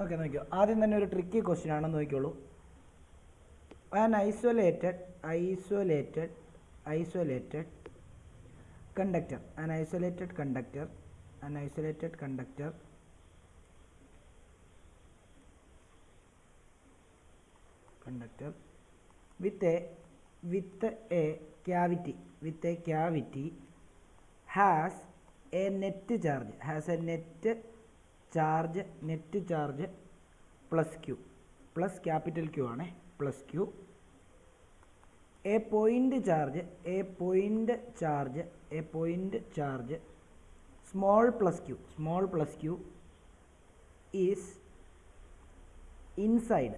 Okay, നോക്കിയോ. ആദ്യം തന്നെ ഒരു ട്രിക്കി ക്വസ്റ്റ്യൻ ആണെന്ന് നോക്കിയോളൂ. an isolated conductor with a cavity has a net charge plus q, plus capital Q ആണ്, plus q. a point charge small plus q is inside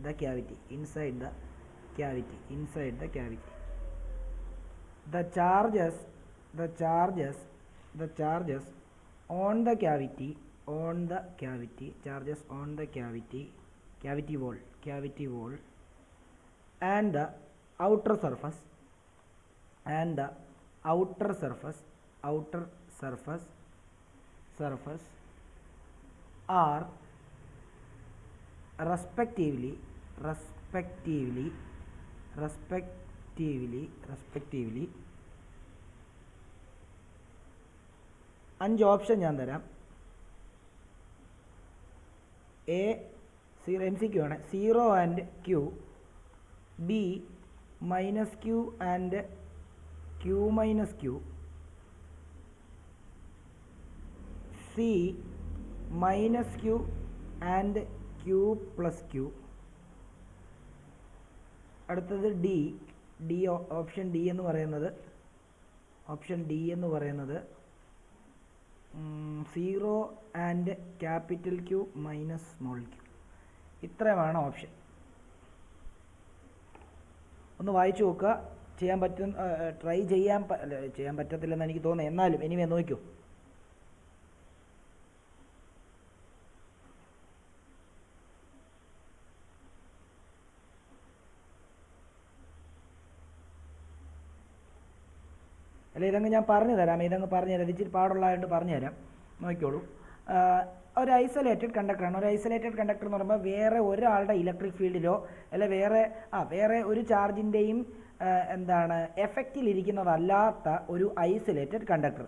the cavity. The charges on the cavity wall and the outer surface are respectively 5 option ഞാൻ തരാം. A 0 MCQ ആണ്, 0 and Q. B -Q and Q -Q. C -Q and Q + Q. അടുത്തത് D option D എന്ന് പറയുന്നത് 0 and capital Q minus small q. ഇത്രയുമാണ് option. ഒന്ന് വായിച്ചു നോക്കുക. ട്രൈ ചെയ്യാൻ പറ്റത്തില്ലെന്ന് എനിക്ക് തോന്നുന്നു. എന്നാലും എനിവേ നോക്കൂ. അല്ല, ഇതങ്ങ് ഞാൻ പറഞ്ഞു തരാം. ഇച്ചിരി പാടുള്ളതായിട്ട് പറഞ്ഞു തരാം, നോക്കിക്കോളൂ. ഒരു ഐസൊലേറ്റഡ് കണ്ടക്ടറാണ്. ഒരു ഐസൊലേറ്റഡ് കണ്ടക്ടർ എന്ന് പറയുമ്പോൾ വേറെ ഒരാളുടെ ഇലക്ട്രിക് ഫീൽഡിലോ അല്ലെ വേറെ ഒരു ചാർജിൻ്റെയും എഫക്റ്റിലിരിക്കുന്നതല്ലാത്ത ഒരു ഐസൊലേറ്റഡ് കണ്ടക്ടർ.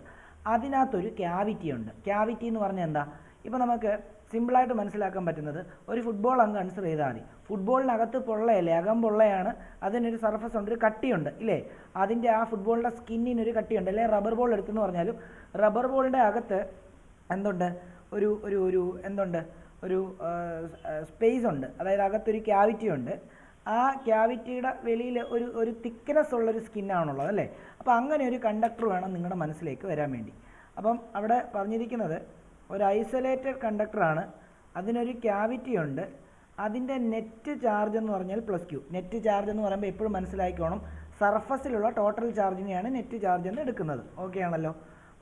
അതിനകത്തൊരു ക്യാവിറ്റി ഉണ്ട്. ക്യാവിറ്റി എന്ന് പറഞ്ഞാൽ എന്താ? ഇപ്പോൾ നമുക്ക് സിമ്പിളായിട്ട് മനസ്സിലാക്കാൻ പറ്റുന്നത്, ഒരു ഫുട്ബോൾ അങ്ങ് കൺസിഡർ ചെയ്താൽ മതി. ഫുട്ബോളിനകത്ത് പൊള്ളയല്ലേ, അകം പൊള്ളയാണ്. അതിനൊരു സർഫസ് ഉണ്ട്, ഒരു കട്ടിയുണ്ട് ഇല്ലേ? അതിൻ്റെ ആ ഫുട്ബോളിൻ്റെ സ്കിന്നിനൊരു കട്ടിയുണ്ട്. അല്ലെ റബ്ബർ ബോൾ എടുത്തെന്ന് പറഞ്ഞാലും റബ്ബർ ബോളിൻ്റെ അകത്ത് എന്തുണ്ട്? ഒരു സ്പേസ് ഉണ്ട്. അതായത് അകത്തൊരു ക്യാവിറ്റി ഉണ്ട്. ആ ക്യാവിറ്റിയുടെ വെളിയിൽ ഒരു തിക്നെസ് ഉള്ളൊരു സ്കിന്നാണുള്ളത് അല്ലേ? അപ്പോൾ അങ്ങനെ ഒരു കണ്ടക്ടർ വേണം നിങ്ങളുടെ മനസ്സിലേക്ക് വരാൻ വേണ്ടി. അപ്പം അവിടെ പറഞ്ഞിരിക്കുന്നത് ഒരു ഐസൊലേറ്റഡ് കണ്ടക്ടറാണ്. അതിനൊരു ക്യാവിറ്റി ഉണ്ട്. അതിൻ്റെ നെറ്റ് ചാർജ് എന്ന് പറഞ്ഞാൽ +q. നെറ്റ് ചാർജ് എന്ന് പറയുമ്പോൾ എപ്പോഴും മനസ്സിലാക്കിക്കോണം, സർഫസിലുള്ള ടോട്ടൽ ചാർജിനെയാണ് നെറ്റ് ചാർജ് എന്ന് എടുക്കുന്നത്. ഓക്കെ ആണല്ലോ?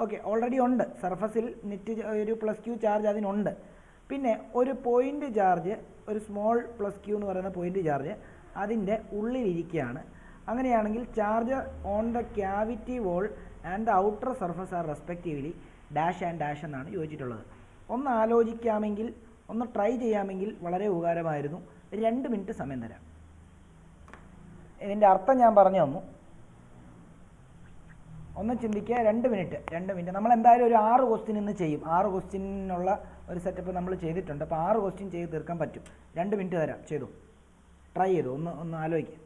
ഓക്കെ, ഓൾറെഡി ഉണ്ട് സർഫസിൽ നെറ്റ് ഒരു +q ചാർജ് അതിനുണ്ട്. പിന്നെ ഒരു പോയിൻ്റ് ചാർജ്, ഒരു സ്മോൾ +q എന്ന് പറയുന്ന പോയിൻ്റ് ചാർജ് അതിൻ്റെ ഉള്ളിലിരിക്കുകയാണ്. അങ്ങനെയാണെങ്കിൽ charge on the cavity wall and the outer surface are respectively dash and dash എന്നാണ് ചോദിച്ചിട്ടുള്ളത്. ഒന്ന് ആലോചിക്കാമെങ്കിൽ, ഒന്ന് ട്രൈ ചെയ്യാമെങ്കിൽ വളരെ ഉപകാരമായിരുന്നു. 2 മിനിറ്റ് സമയം തരാം. ഇതിൻ്റെ അർത്ഥം ഞാൻ പറഞ്ഞു തന്നു. ഒന്ന് ചിന്തിക്കുക. 2 മിനിറ്റ്. നമ്മൾ എന്തായാലും ഒരു 6 ക്വസ്റ്റ്യൻ ഇന്ന് ചെയ്യും. 6 ക്വസ്റ്റ്യനുള്ള ഒരു സെറ്റപ്പ് നമ്മൾ ചെയ്തിട്ടുണ്ട്. അപ്പോൾ 6 ക്വസ്റ്റ്യൻ ചെയ്ത് തീർക്കാൻ പറ്റും. 2 മിനിറ്റ് തരാം, ചെയ്തു. ട്രൈ ചെയ്തു. ഒന്ന് ആലോചിക്കുക.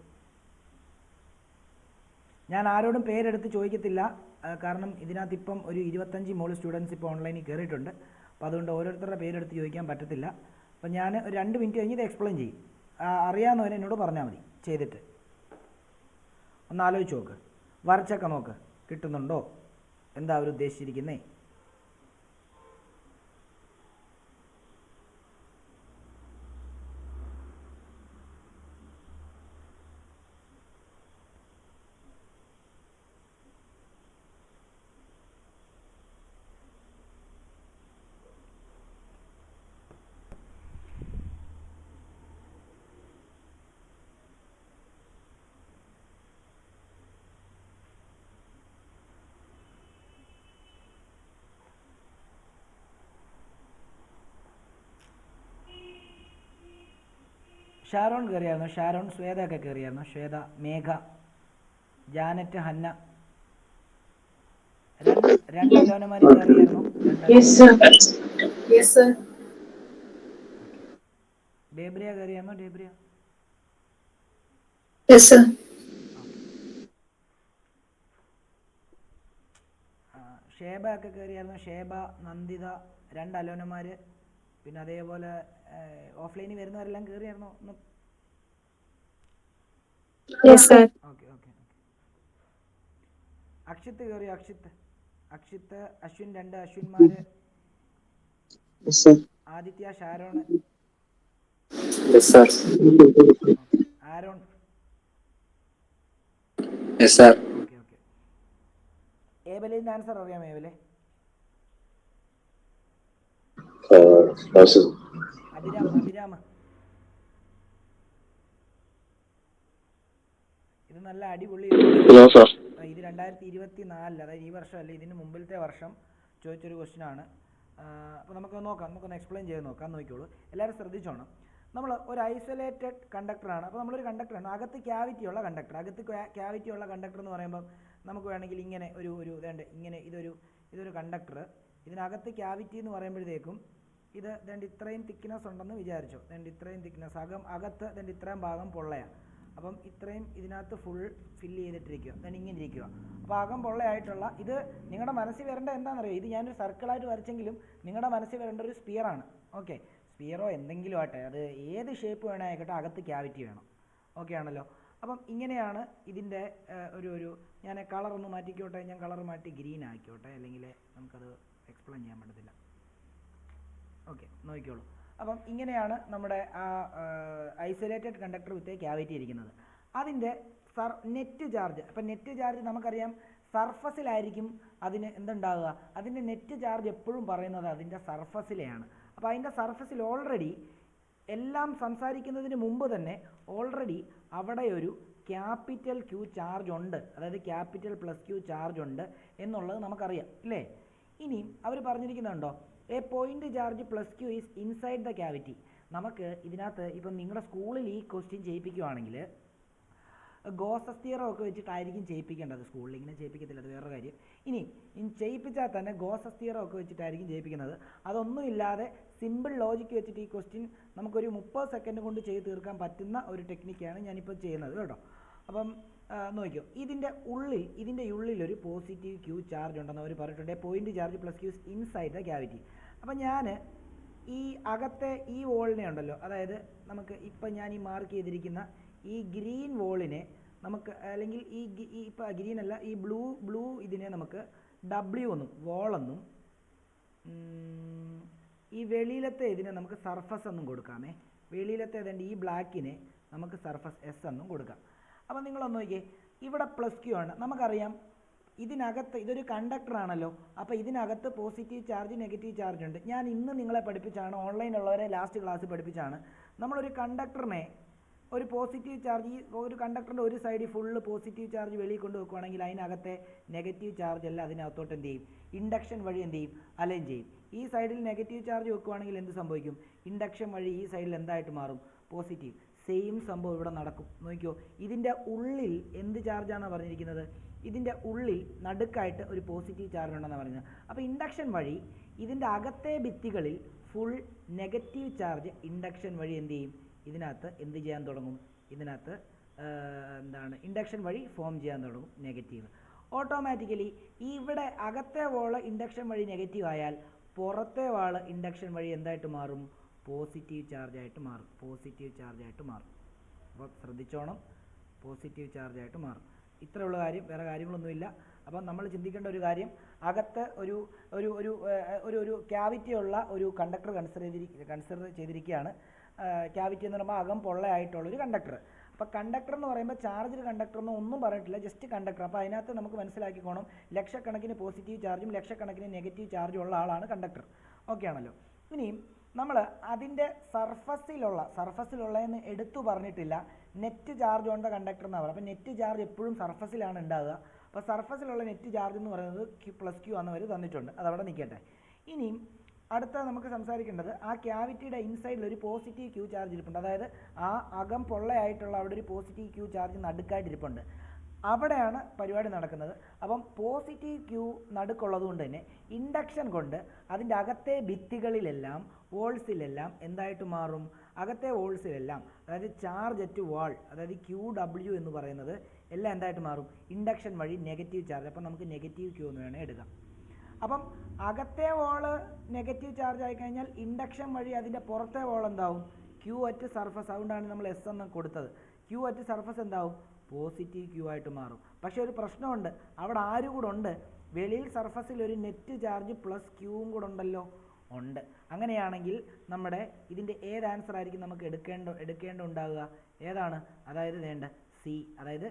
ഞാൻ ആരോടും പേരെടുത്ത് ചോദിക്കത്തില്ല, കാരണം ഇതിനകത്ത് ഇപ്പം ഒരു 25 മോള് സ്റ്റുഡൻസ് ഇപ്പോൾ ഓൺലൈനിൽ കയറിയിട്ടുണ്ട്. അപ്പോൾ അതുകൊണ്ട് ഓരോരുത്തരുടെ പേരെടുത്ത് ചോദിക്കാൻ പറ്റത്തില്ല. അപ്പോൾ ഞാൻ ഒരു 2 മിനിറ്റ് കഴിഞ്ഞ് ഇത് എക്സ്പ്ലെയിൻ ചെയ്യും. അറിയാവുന്നവരെ എന്നോട് പറഞ്ഞാൽ മതി ചെയ്തിട്ട്. ഒന്ന് ആലോചിച്ച് നോക്ക്, വരച്ചൊക്കെ നോക്ക്, കിട്ടുന്നുണ്ടോ? എന്താ അവർ ഉദ്ദേശിച്ചിരിക്കുന്നേ? ഷാരോൺ കയറിയായിരുന്നു, ഷാരോൺ. ശ്വേത ഒക്കെ കയറിയായിരുന്നു, ശ്വേത, മേഘ, ജാനറ്റ്, ഹന്ന. രണ്ട് അലോനമാർ കയറിയായിരുന്നു, ഡേബ്രിയ കയറിയായിരുന്നോ? ഡേബ്രിയ ഷേബ ഒക്കെ കയറിയായിരുന്നു, ഷേബ, നന്ദിത, രണ്ട് അലോനമാർ. പിന്നെ അതേപോലെ ഓഫ്ലൈനിൽ വരുന്നവരെല്ലാം കയറിയായിരുന്നോ? ഓക്കെ. അക്ഷിത്ത് കയറിയോ? അക്ഷിത്ത്, അശ്വിൻ, രണ്ട് അശ്വിന്മാര്, ആദിത്യ, ഷാരോൺ, ആരോൺ. ഓക്കെ. ഏബലിന്റെ ആൻസർ അറിയാമോ? ഏബലെ, അഭിരാമ. ഇത് നല്ല അടിപൊളി. ഇത് 2024, അതായത് ഈ വർഷമല്ല, ഇതിന് മുമ്പിലത്തെ വർഷം ചോദിച്ചൊരു ക്വസ്റ്റ്യൻ ആണ്. അപ്പോൾ നമുക്കൊന്ന് എക്സ്പ്ലെയിൻ ചെയ്ത് നോക്കാം. നോക്കിക്കോളൂ, എല്ലാവരും ശ്രദ്ധിച്ചോണം. നമ്മൾ ഒരു ഐസൊലേറ്റഡ് കണ്ടക്ടറാണ്. അപ്പോൾ നമ്മളൊരു കണ്ടക്ടറാണ്, അകത്ത് ക്യാവിറ്റി ഉള്ള കണ്ടക്ടർ. അകത്ത് ക്യാവിറ്റി ഉള്ള കണ്ടക്ടർ എന്ന് പറയുമ്പം നമുക്ക് വേണമെങ്കിൽ ഇങ്ങനെ ഇങ്ങനെ ഇതൊരു കണ്ടക്ടർ. ഇതിനകത്ത് ക്യാവിറ്റി എന്ന് പറയുമ്പോഴത്തേക്കും ഇത് ഇത്രയും തിക്നെസ് ഉണ്ടെന്ന് വിചാരിച്ചോ. ഇത്രയും തിക്നെസ്, അകത്ത് ഇത്രയും ഭാഗം പൊള്ളയാണ്. അപ്പം ഇത്രയും ഇതിനകത്ത് ഫുൾ ഫില്ല് ചെയ്തിട്ടിരിക്കുക, ഇങ്ങനെ ഇരിക്കുക. അപ്പോൾ അകം പൊള്ളയായിട്ടുള്ള ഇത് നിങ്ങളുടെ മനസ്സിൽ വരേണ്ട എന്താണെന്നറിയോ? ഇത് ഞാനൊരു സർക്കിളായിട്ട് വരച്ചെങ്കിലും നിങ്ങളുടെ മനസ്സിൽ വരേണ്ട ഒരു സ്പിയറാണ്. ഓക്കെ, സ്പിയറോ എന്തെങ്കിലും ആട്ടെ, അത് ഏത് ഷേപ്പ് വേണേ ആയിക്കോട്ടെ, അകത്ത് ക്യാവിറ്റി വേണം. ഓക്കെ ആണല്ലോ. അപ്പം ഇങ്ങനെയാണ് ഇതിൻ്റെ ഞാൻ കളറൊന്ന് മാറ്റിക്കോട്ടെ. ഞാൻ കളർ മാറ്റി ഗ്രീൻ ആക്കിക്കോട്ടെ, അല്ലെങ്കിൽ നമുക്കത് എക്സ്പ്ലെയിൻ ചെയ്യാൻ പറ്റത്തില്ല. ഓക്കെ, നോക്കിക്കോളൂ. അപ്പം ഇങ്ങനെയാണ് നമ്മുടെ ആ ഐസൊലേറ്റഡ് കണ്ടക്ടർ വിത്ത് ക്യാവിറ്റി ഇരിക്കുന്നത്. അതിൻ്റെ നെറ്റ് ചാർജ്, അപ്പം നെറ്റ് ചാർജ് നമുക്കറിയാം സർഫസിലായിരിക്കും അതിന് എന്തുണ്ടാവുക. അതിൻ്റെ നെറ്റ് ചാർജ് എപ്പോഴും പറയുന്നത് അതിൻ്റെ സർഫസിലെയാണ്. അപ്പോൾ അതിൻ്റെ സർഫസിൽ ഓൾറെഡി എല്ലാം സംസാരിക്കുന്നതിന് മുമ്പ് തന്നെ ഓൾറെഡി അവിടെ ഒരു ക്യാപിറ്റൽ ക്യൂ ചാർജ് ഉണ്ട്, അതായത് ക്യാപിറ്റൽ പ്ലസ് ക്യൂ ചാർജ് ഉണ്ട് എന്നുള്ളത് നമുക്കറിയാം, ഇല്ലേ? ഇനിയും അവർ പറഞ്ഞിരിക്കുന്നുണ്ടോ, a point charge plus q is inside the cavity. നമുക്ക് ഇതിനകത്ത് ഇപ്പം നിങ്ങളുടെ സ്കൂളിൽ ഈ ക്വസ്റ്റ്യൻ ചെയ്യിപ്പിക്കുകയാണെങ്കിൽ ഗോസസ് തിയറം ഒക്കെ വെച്ചിട്ടായിരിക്കും ചെയ്യിപ്പിക്കേണ്ടത്. സ്കൂളിൽ ഇങ്ങനെ ചെയ്യിപ്പിക്കത്തില്ല, അത് വേറെ കാര്യം. ഇനി ചെയ്യിപ്പിച്ചാൽ തന്നെ ഗോസസ് തിയറം ഒക്കെ വെച്ചിട്ടായിരിക്കും ചെയ്യിപ്പിക്കുന്നത്. അതൊന്നുമില്ലാതെ സിമ്പിൾ ലോജിക്ക് വെച്ചിട്ട് ഈ ക്വസ്റ്റ്യൻ നമുക്കൊരു 30 സെക്കൻഡ് കൊണ്ട് ചെയ്ത് തീർക്കാൻ പറ്റുന്ന ഒരു ടെക്നിക്കാണ് ഞാനിപ്പോൾ ചെയ്യുന്നത് കേട്ടോ. അപ്പം നോക്കിയോ, ഇതിൻ്റെ ഉള്ളിൽ ഒരു പോസിറ്റീവ് ക്യൂ ചാർജ് ഉണ്ടെന്ന് അവർ പറഞ്ഞിട്ടുണ്ട്. Point charge plus q's inside the cavity. അപ്പം ഞാൻ ഈ അകത്തെ ഈ വോളിനെ ഉണ്ടല്ലോ, അതായത് നമുക്ക് ഇപ്പം ഞാൻ ഈ മാർക്ക് ചെയ്തിരിക്കുന്ന ഈ ഗ്രീൻ വോളിനെ നമുക്ക്, അല്ലെങ്കിൽ ഈ ഇപ്പം ഗ്രീൻ അല്ല, ഈ ബ്ലൂ ഇതിനെ നമുക്ക് W എന്നും വോളെന്നും, ഈ വെളിയിലത്തെ ഇതിനെ നമുക്ക് സർഫസ് എന്നും കൊടുക്കാമേ. വെളിയിലത്തെ ഈ ബ്ലാക്കിനെ നമുക്ക് സർഫസ് S എന്നും കൊടുക്കാം. അപ്പം നിങ്ങളൊന്ന് നോക്കിയേ, ഇവിടെ പ്ലസ് ക്യൂ ആണ്. നമുക്കറിയാം ഇതിനകത്ത് ഇതൊരു കണ്ടക്ടറാണല്ലോ, അപ്പോൾ ഇതിനകത്ത് പോസിറ്റീവ് ചാർജ് നെഗറ്റീവ് ചാർജ് ഉണ്ട്. ഞാൻ ഇന്ന് നിങ്ങളെ പഠിപ്പിച്ചാണ്, ഓൺലൈനുള്ളവരെ ലാസ്റ്റ് ക്ലാസ്സിൽ പഠിപ്പിച്ചാണ്. നമ്മളൊരു കണ്ടക്ടറിനെ ഒരു പോസിറ്റീവ് ചാർജ്, ഈ ഒരു കണ്ടക്ടറിൻ്റെ ഒരു സൈഡിൽ ഫുള്ള് പോസിറ്റീവ് ചാർജ് വെളിയിൽ കൊണ്ട് വെക്കുകയാണെങ്കിൽ അതിനകത്തെ നെഗറ്റീവ് ചാർജ് എല്ലാം അതിനകത്തോട്ട് എന്ത് ചെയ്യും? ഇൻഡക്ഷൻ വഴി എന്ത് ചെയ്യും? അലൈൻ ചെയ്യും. ഈ സൈഡിൽ നെഗറ്റീവ് ചാർജ് വെക്കുകയാണെങ്കിൽ എന്ത് സംഭവിക്കും? ഇൻഡക്ഷൻ വഴി ഈ സൈഡിൽ എന്തായിട്ട് മാറും? പോസിറ്റീവ്. സെയിം സംഭവം ഇവിടെ നടക്കും. നോക്കിയോ, ഇതിൻ്റെ ഉള്ളിൽ എന്ത് ചാർജാണ് പറഞ്ഞിരിക്കുന്നത്? ഇതിൻ്റെ ഉള്ളിൽ നടുക്കായിട്ട് ഒരു പോസിറ്റീവ് ചാർജ് ഉണ്ടെന്നാണ് പറയുന്നത്. അപ്പോൾ ഇൻഡക്ഷൻ വഴി ഇതിൻ്റെ അകത്തെ ഭിത്തികളിൽ ഫുൾ നെഗറ്റീവ് ചാർജ് ഇൻഡക്ഷൻ വഴി എന്ത് ചെയ്യും? ഇതിനകത്ത് എന്ത് ചെയ്യാൻ തുടങ്ങും? ഇതിനകത്ത് ഇൻഡക്ഷൻ വഴി ഫോം ചെയ്യാൻ തുടങ്ങും നെഗറ്റീവ്. ഓട്ടോമാറ്റിക്കലി ഇവിടെ അകത്തെ വാള് ഇൻഡക്ഷൻ വഴി നെഗറ്റീവ് ആയാൽ പുറത്തെ വാള് ഇൻഡക്ഷൻ വഴി എന്തായിട്ട് മാറും? പോസിറ്റീവ് ചാർജായിട്ട് മാറും. അപ്പോൾ ശ്രദ്ധിച്ചോണം, പോസിറ്റീവ് ചാർജായിട്ട് മാറും. ഇത്രയുള്ള കാര്യം, വേറെ കാര്യങ്ങളൊന്നുമില്ല. അപ്പം നമ്മൾ ചിന്തിക്കേണ്ട ഒരു കാര്യം, അകത്ത് ഒരു ഒരു ഒരു ഒരു ക്യാവിറ്റി ഉള്ള ഒരു കണ്ടക്ടർ കൺസിഡർ ചെയ്തിരിക്കുകയാണ്. ക്യാവിറ്റി എന്ന് പറയുമ്പോൾ അകം പൊള്ളയായിട്ടുള്ളൊരു കണ്ടക്ടർ. അപ്പോൾ കണ്ടക്ടർ എന്ന് പറയുമ്പോൾ ചാർജ്ഡ് കണ്ടക്ടർ ഒന്നും പറഞ്ഞിട്ടില്ല, ജസ്റ്റ് കണ്ടക്ടർ. അപ്പോൾ അതിനകത്ത് നമുക്ക് മനസ്സിലാക്കിക്കോണം, ലക്ഷക്കണക്കിന് പോസിറ്റീവ് ചാർജും ലക്ഷക്കണക്കിന് നെഗറ്റീവ് ചാർജും ഉള്ള ആളാണ് കണ്ടക്ടർ. ഓക്കെ ആണല്ലോ. ഇനിയും നമ്മൾ അതിൻ്റെ സർഫസിലുള്ളതെന്ന് എടുത്തു പറഞ്ഞിട്ടില്ല, നെറ്റ് ചാർജ് ഉള്ള കണ്ടക്ടർ എന്നാണ് പറയുക. അപ്പോൾ നെറ്റ് ചാർജ് എപ്പോഴും സർഫസിലാണ് ഉണ്ടാകുക. അപ്പോൾ സർഫസിലുള്ള നെറ്റ് ചാർജ് എന്ന് പറയുന്നത് Q+Q ആണെന്ന് അവർ തന്നിട്ടുണ്ട്, അതവിടെ നിൽക്കട്ടെ. ഇനിയും അടുത്ത നമുക്ക് സംസാരിക്കേണ്ടത് ആ ക്യാവിറ്റിയുടെ ഇൻസൈഡിൽ ഒരു പോസിറ്റീവ് ക്യൂ ചാർജ് ഇരിപ്പുണ്ട്. അതായത് ആ അകം പൊള്ളയായിട്ടുള്ള അവിടെ ഒരു പോസിറ്റീവ് ക്യൂ ചാർജ് നടുക്കായിട്ടിരിപ്പുണ്ട്. അവിടെയാണ് പരിപാടി നടക്കുന്നത്. അപ്പം പോസിറ്റീവ് ക്യൂ നടുക്കുള്ളത് കൊണ്ട് തന്നെ ഇൻഡക്ഷൻ കൊണ്ട് അതിൻ്റെ അകത്തെ ഭിത്തികളിലെല്ലാം വോൾസിലെല്ലാം എന്തായിട്ട് മാറും? അകത്തെ വോൾസിലെല്ലാം, അതായത് ചാർജ് അറ്റ് വാൾ, അതായത് QW എന്ന് പറയുന്നത് എല്ലാം എന്തായിട്ട് മാറും? ഇൻഡക്ഷൻ വഴി നെഗറ്റീവ് ചാർജ്. അപ്പം നമുക്ക് നെഗറ്റീവ് ക്യൂ എന്ന് വേണേൽ എടുക്കാം. അപ്പം അകത്തെ വോള് നെഗറ്റീവ് ചാർജ് ആയിക്കഴിഞ്ഞാൽ ഇൻഡക്ഷൻ വഴി അതിൻ്റെ പുറത്തെ വോൾ എന്താവും? Q at surface. അതുകൊണ്ടാണ് നമ്മൾ S എന്ന് കൊടുത്തത്. ക്യൂ അറ്റ് സർഫസ് എന്താവും? പോസിറ്റീവ് ക്യൂ ആയിട്ട് മാറും. പക്ഷേ ഒരു പ്രശ്നമുണ്ട്, അവിടെ ആരും കൂടെ ഉണ്ട്, വെളിയിൽ സർഫസിൽ ഒരു നെറ്റ് ചാർജ് പ്ലസ് ക്യൂവും കൂടെ ഉണ്ടല്ലോ. ഉണ്ട്. അങ്ങനെയാണെങ്കിൽ നമ്മുടെ ഇതിൻ്റെ ഏത് ആൻസർ ആയിരിക്കും നമുക്ക് എടുക്കേണ്ട ഉണ്ടാവുക? ഏതാണ്? അതായത് വേണ്ട C, അതായത്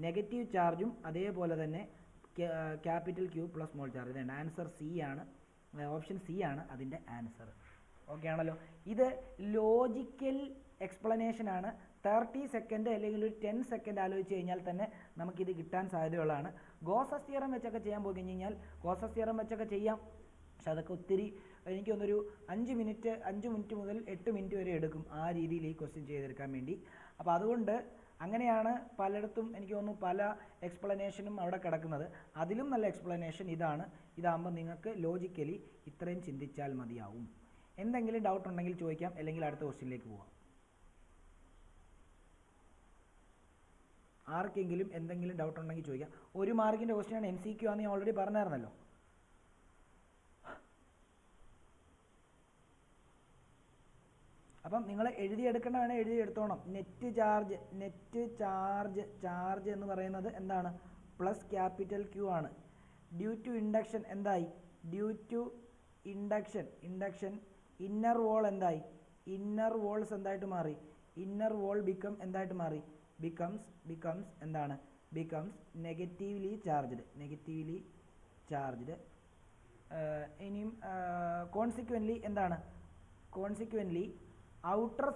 നെഗറ്റീവ് ചാർജും അതേപോലെ തന്നെ capital q plus small charge. വേണ്ട ആൻസർ C ആണ്, ഓപ്ഷൻ C ആണ് അതിൻ്റെ ആൻസർ. ഓക്കെ ആണല്ലോ. ഇത് ലോജിക്കൽ എക്സ്പ്ലനേഷനാണ്. 30 സെക്കൻഡ് അല്ലെങ്കിൽ ഒരു 10 സെക്കൻഡ് ആലോചിച്ച് കഴിഞ്ഞാൽ തന്നെ നമുക്കിത് കിട്ടാൻ സാധ്യതയുള്ളതാണ്. ഗോസസ് തിയറം വെച്ചൊക്കെ ചെയ്യാൻ പോയി കഴിഞ്ഞാൽ ഗോസസ് തിയറം വെച്ചൊക്കെ ചെയ്യാം. പക്ഷെ അതൊക്കെ ഒത്തിരി, എനിക്ക് തോന്നുന്നൊരു 5 മിനിറ്റ് മുതൽ 8 മിനിറ്റ് വരെ എടുക്കും ആ രീതിയിൽ ഈ ക്വസ്റ്റ്യൻ ചെയ്തെടുക്കാൻ വേണ്ടി. അപ്പോൾ അതുകൊണ്ട് അങ്ങനെയാണ് പലയിടത്തും എനിക്ക് തോന്നുന്നു പല എക്സ്പ്ലനേഷനും അവിടെ കിടക്കുന്നത്. അതിലും നല്ല എക്സ്പ്ലനേഷൻ ഇതാണ്. ഇതാകുമ്പോൾ നിങ്ങൾക്ക് ലോജിക്കലി ഇത്രയും ചിന്തിച്ചാൽ മതിയാവും. എന്തെങ്കിലും ഡൗട്ട് ഉണ്ടെങ്കിൽ ചോദിക്കാം, അല്ലെങ്കിൽ അടുത്ത ക്വസ്റ്റ്യനിലേക്ക് പോവാം. ആർക്കെങ്കിലും എന്തെങ്കിലും ഡൗട്ട് ഉണ്ടെങ്കിൽ ചോദിക്കാം. 1 മാർക്കിൻ്റെ ക്വസ്റ്റ്യനാണ്, MCQ ആണെന്ന് ഞാൻ ഓൾറെഡി പറഞ്ഞായിരുന്നല്ലോ. അപ്പം നിങ്ങൾ എഴുതിയെടുക്കേണ്ട വേണേൽ എഴുതിയെടുത്തോണം. നെറ്റ് ചാർജ് എന്ന് പറയുന്നത് എന്താണ്? പ്ലസ് ക്യാപിറ്റൽ ക്യൂ ആണ്. ഡ്യൂ ടു ഇൻഡക്ഷൻ എന്തായി? Due to induction inner wall എന്തായി? ഇന്നർ വോൾസ് എന്തായിട്ട് മാറി? ഇന്നർ വോൾ എന്തായിട്ട് മാറി? ബിക്കംസ് എന്താണ്? Becomes negatively charged. ഇനിയും കോൺസിക്വൻ്റ്ലി എന്താണ്? കോൺസിക്വൻ്റ്ലി ഔട്ടർ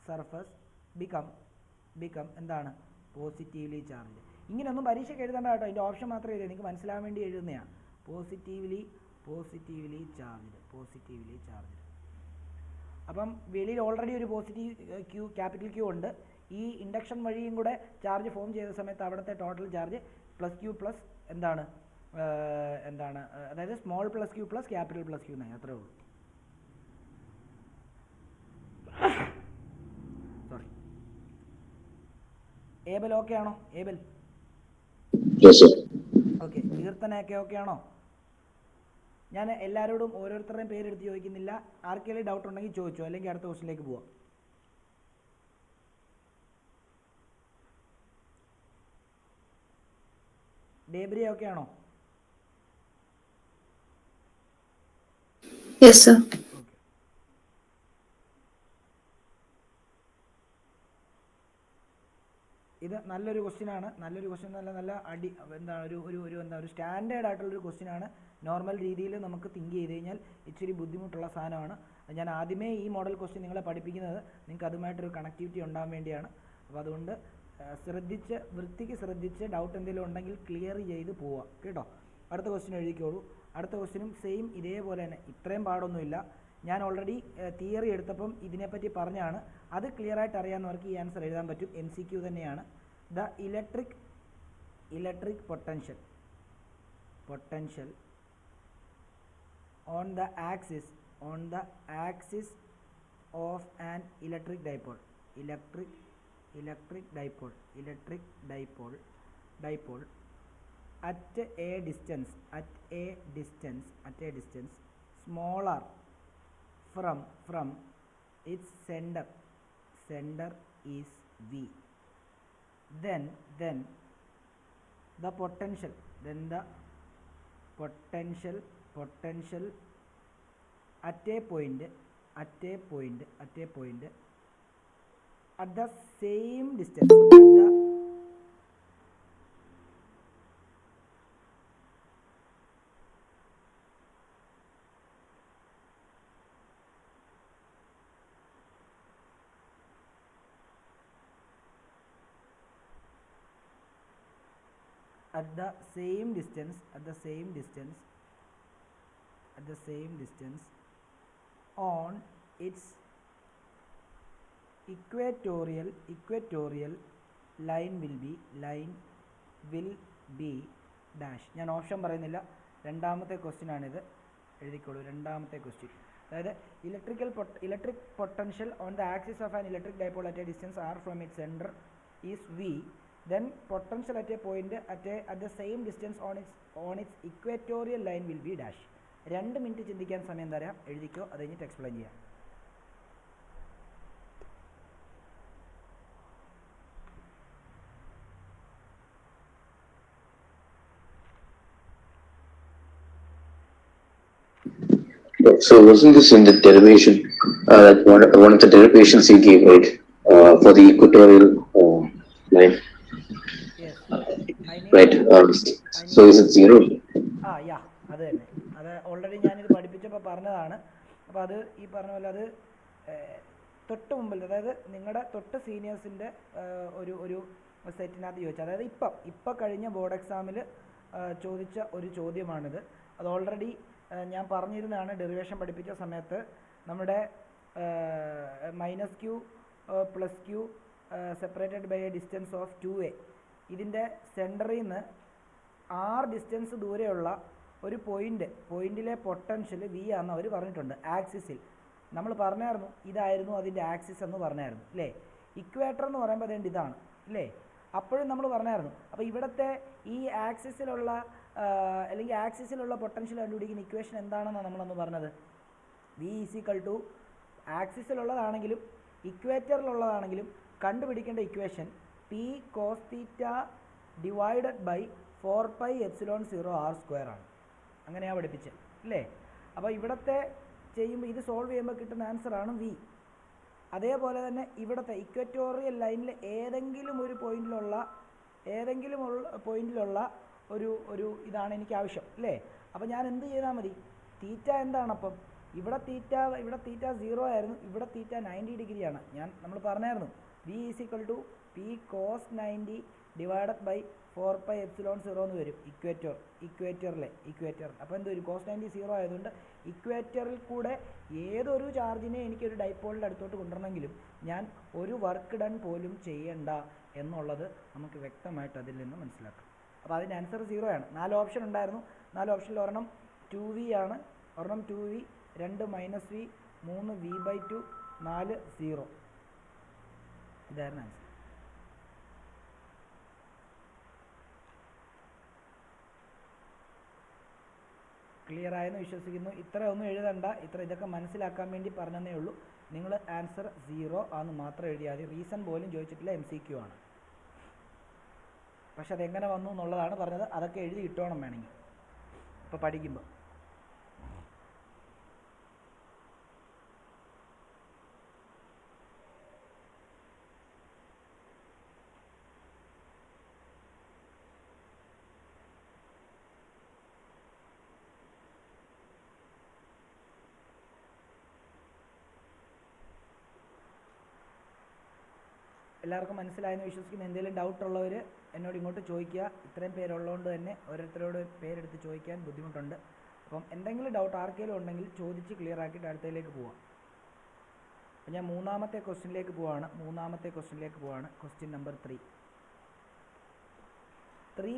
സർഫസ് ബിക്കം എന്താണ്? Positively charged. ഇങ്ങനെയൊന്നും പരീക്ഷയ്ക്ക് എഴുതേണ്ട കേട്ടോ, ഇതിൻ്റെ ഓപ്ഷൻ മാത്രമേ എഴുതുക, നിങ്ങൾക്ക് മനസ്സിലാവാൻ വേണ്ടി എഴുതുന്നതാണ്. Positively charged. അപ്പം വെളിയിൽ ഓൾറെഡി ഒരു പോസിറ്റീവ് ക്യൂ, ക്യാപിറ്റൽ ക്യൂ ഉണ്ട്. ഈ ഇൻഡക്ഷൻ വഴിയും കൂടെ ചാർജ് ഫോം ചെയ്ത സമയത്ത് അവിടുത്തെ total charge plus q plus എന്താണ്, അതായത് small plus q plus capital plus q എന്നായി. അത്രേ ഉള്ളൂ. സോറി. ഏബൽ ഓക്കെ ആണോ? ഏബൽ ഓക്കെ. കീർത്തനയൊക്കെ ഓക്കെ ആണോ? ഞാൻ എല്ലാവരോടും ഓരോരുത്തരുടെയും പേരെടുത്ത് ചോദിക്കുന്നില്ല. ആർക്കെങ്കിലും ഡൗട്ട് ഉണ്ടെങ്കിൽ ചോദിച്ചോ, അല്ലെങ്കിൽ അടുത്ത ക്വസ്റ്റിലേക്ക് പോവാം. ഡേബ്രിയ ഓക്കെ ആണോ? Yes, sir. ഓക്കെ. ഇത് നല്ലൊരു ക്വസ്റ്റ്യനാണ്. നല്ലൊരു ക്വസ്റ്റ്യൻ നല്ല ഒരു സ്റ്റാൻഡേർഡ് ആയിട്ടുള്ളൊരു ക്വസ്റ്റ്യനാണ്. നോർമൽ രീതിയിൽ നമുക്ക് തിങ്ക് ചെയ്ത് കഴിഞ്ഞാൽ ഇച്ചിരി ബുദ്ധിമുട്ടുള്ള സാധനമാണ്. ഞാൻ ആദ്യമേ ഈ മോഡൽ ക്വസ്റ്റ്യൻ നിങ്ങളെ പഠിപ്പിക്കുന്നത് നിങ്ങൾക്ക് അതുമായിട്ടൊരു കണക്ടിവിറ്റി ഉണ്ടാകാൻ വേണ്ടിയാണ്. അപ്പോൾ അതുകൊണ്ട് വൃത്തിക്ക് ശ്രദ്ധിച്ച് ഡൗട്ട് എന്തെങ്കിലും ഉണ്ടെങ്കിൽ ക്ലിയർ ചെയ്ത് പോവാം കേട്ടോ. അടുത്ത ക്വസ്റ്റ്യൻ എഴുതിക്കോളൂ. അടുത്ത ക്വസ്റ്റ്യനും സെയിം ഇതേപോലെ തന്നെ, ഇത്രയും പാടൊന്നുമില്ല. ഞാൻ ഓൾറെഡി തിയറി എടുത്തപ്പം ഇതിനെപ്പറ്റി പറഞ്ഞാണ്. അത് ക്ലിയറായിട്ട് അറിയാവുന്നവർക്ക് ഈ ആൻസർ എഴുതാൻ പറ്റും. MCQ തന്നെയാണ്. The electric potential on the axis of an electric dipole at a distance smaller from its center is V, then the potential at a point at the same distance at the same distance at the same distance on its equatorial line will be dash. ഞാൻ option പറയുന്നില്ല, രണ്ടാമത്തെ question ആണിത്, എഴുതിക്കോളൂ. രണ്ടാമത്തെ question, അതായത് electric potential on the axis of an electric dipole at A distance r from its center is V, then potential at a point at the same distance on its equatorial line will be dash. 2 minute ചിന്തിക്കാൻ സമയം തരാം, എഴുതിക്കോ, അത് കഴിഞ്ഞിട്ട് explain ചെയ്യാം. So wasn't this in the derivation, one of the derivations he gave, right, for the equatorial line? Yes. Right. So is it 0? യാ, അത് തന്നെ. അത് ഓൾറെഡി ഞാനിത് പഠിപ്പിച്ചപ്പോൾ പറഞ്ഞതാണ്. അപ്പോൾ അത് ഈ പറഞ്ഞ പോലെ അത് തൊട്ട് മുമ്പിൽ, അതായത് നിങ്ങളുടെ തൊട്ട് സീനിയേഴ്സിൻ്റെ ഒരു സെറ്റിനകത്ത് ചോദിച്ചു, അതായത് ഇപ്പം കഴിഞ്ഞ ബോർഡ് എക്സാമിൽ ചോദിച്ച ഒരു ചോദ്യമാണിത്. അത് ഓൾറെഡി ഞാൻ പറഞ്ഞിരുന്നതാണ് ഡെറിവേഷൻ പഠിപ്പിച്ച സമയത്ത്. നമ്മുടെ -q + q separated by a distance of 2a, ഇതിൻ്റെ സെൻറ്ററിൽ നിന്ന് r ഡിസ്റ്റൻസ് ദൂരെയുള്ള ഒരു പോയിന്റിലെ പൊട്ടൻഷ്യൽ v ആണെന്ന് അവർ പറഞ്ഞിട്ടുണ്ട്. ആക്സിസിൽ നമ്മൾ പറഞ്ഞായിരുന്നു, ഇതായിരുന്നു അതിൻ്റെ ആക്സിസ് എന്ന് പറഞ്ഞായിരുന്നു അല്ലേ. ഇക്വേറ്റർ എന്ന് പറയുമ്പോൾ അതുകൊണ്ട് ഇതാണ് അല്ലേ, അപ്പോഴും നമ്മൾ പറഞ്ഞായിരുന്നു. അപ്പോൾ ഇവിടുത്തെ ഈ ആക്സിസിലുള്ള അല്ലെങ്കിൽ ആക്സിസിലുള്ള പൊട്ടൻഷ്യൽ കണ്ടുപിടിക്കുന്ന ഇക്വേഷൻ എന്താണെന്നാണ് നമ്മളന്ന് പറഞ്ഞത്. v = ആക്സിസിലുള്ളതാണെങ്കിലും ഇക്വേറ്ററിലുള്ളതാണെങ്കിലും കണ്ടുപിടിക്കേണ്ട equation p cos θ divided by 4πε0 r² ആണ്. അങ്ങനെയാണ് പഠിപ്പിച്ചത് അല്ലേ. അപ്പോൾ ഇവിടുത്തെ ചെയ്യുമ്പോൾ ഇത് സോൾവ് ചെയ്യുമ്പോൾ കിട്ടുന്ന ആൻസറാണ് v. അതേപോലെ തന്നെ ഇവിടുത്തെ ഇക്വറ്റോറിയൽ ലൈനിൽ ഏതെങ്കിലും ഒരു പോയിന്റിലുള്ള ഒരു ഇതാണ് എനിക്ക് ആവശ്യം അല്ലേ. അപ്പോൾ ഞാൻ എന്ത് ചെയ്താൽ മതി, തീറ്റ എന്താണ്, അപ്പം ഇവിടെ തീറ്റ 0 ആയിരുന്നു, ഇവിടെ തീറ്റ 90 ഡിഗ്രിയാണ്. നമ്മൾ പറഞ്ഞായിരുന്നു v = p cos 90 divided by 4πε0 എന്ന് വരും ഇക്വേറ്ററിൽ. അപ്പോൾ എന്ത് വരും, cos 90 0 ആയതുകൊണ്ട് ഇക്വേറ്ററിൽ കൂടെ ഏതൊരു ചാർജിനെ എനിക്കൊരു ഡൈപോളിൻ്റെ അടുത്തോട്ട് കൊണ്ടുവരണമെങ്കിലും ഞാൻ ഒരു വർക്ക് ഡൺ പോലും ചെയ്യണ്ട എന്നുള്ളത് നമുക്ക് വ്യക്തമായിട്ട് അതിൽ നിന്ന് മനസ്സിലാക്കാം. അപ്പോൾ അതിൻ്റെ ആൻസർ 0 ആണ്. 4 ഓപ്ഷൻ ഉണ്ടായിരുന്നു. 4 ഓപ്ഷനിൽ ഒരെണ്ണം 2v ആണ്, ഒരെണ്ണം 2v, 2 -v, 3 v/2, 4 0. ഇതായിരുന്നു ആൻസർ. ക്ലിയർ ആയെന്ന് വിശ്വസിക്കുന്നു. ഇത്രയൊന്നും എഴുതണ്ട, ഇതൊക്കെ മനസ്സിലാക്കാൻ വേണ്ടി പറഞ്ഞതേ ഉള്ളൂ. നിങ്ങൾ ആൻസർ 0 ആണെന്ന് മാത്രം എഴുതിയാൽ മതി. റീസൺ പോലും ചോദിച്ചിട്ടില്ല, MCQ ആണ്. പക്ഷെ അതെങ്ങനെ വന്നു എന്നുള്ളതാണ് പറഞ്ഞത്. അതൊക്കെ എഴുതി ഇട്ടോണം വേണമെങ്കിൽ ഇപ്പോൾ പഠിക്കുമ്പോൾ. എല്ലാവർക്കും മനസ്സിലായെന്ന് വിശ്വസിക്കുന്നു. എന്തെങ്കിലും ഡൗട്ട് ഉള്ളവർ എന്നോട് ഇങ്ങോട്ട് ചോദിക്കുക. ഇത്രയും പേരുള്ളതുകൊണ്ട് തന്നെ ഓരോരുത്തരോട് പേരെടുത്ത് ചോദിക്കാൻ ബുദ്ധിമുട്ടുണ്ട്. അപ്പം എന്തെങ്കിലും ഡൗട്ട് ആർക്കെങ്കിലും ഉണ്ടെങ്കിൽ ചോദിച്ച് ക്ലിയർ ആക്കിയിട്ട് അടുത്തതിലേക്ക് പോവാം. അപ്പം ഞാൻ മൂന്നാമത്തെ ക്വസ്റ്റ്യനിലേക്ക് പോവാണ്. Question number 3. 3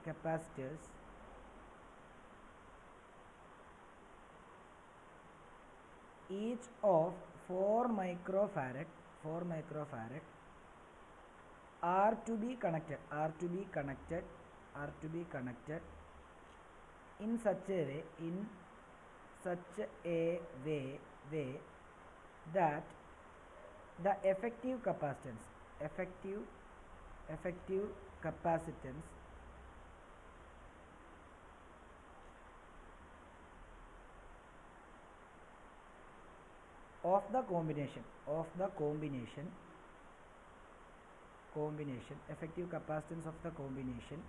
capacitors each of 4 microfarad are to be connected in such a way that the effective capacitance of the combination effective capacitance of the combination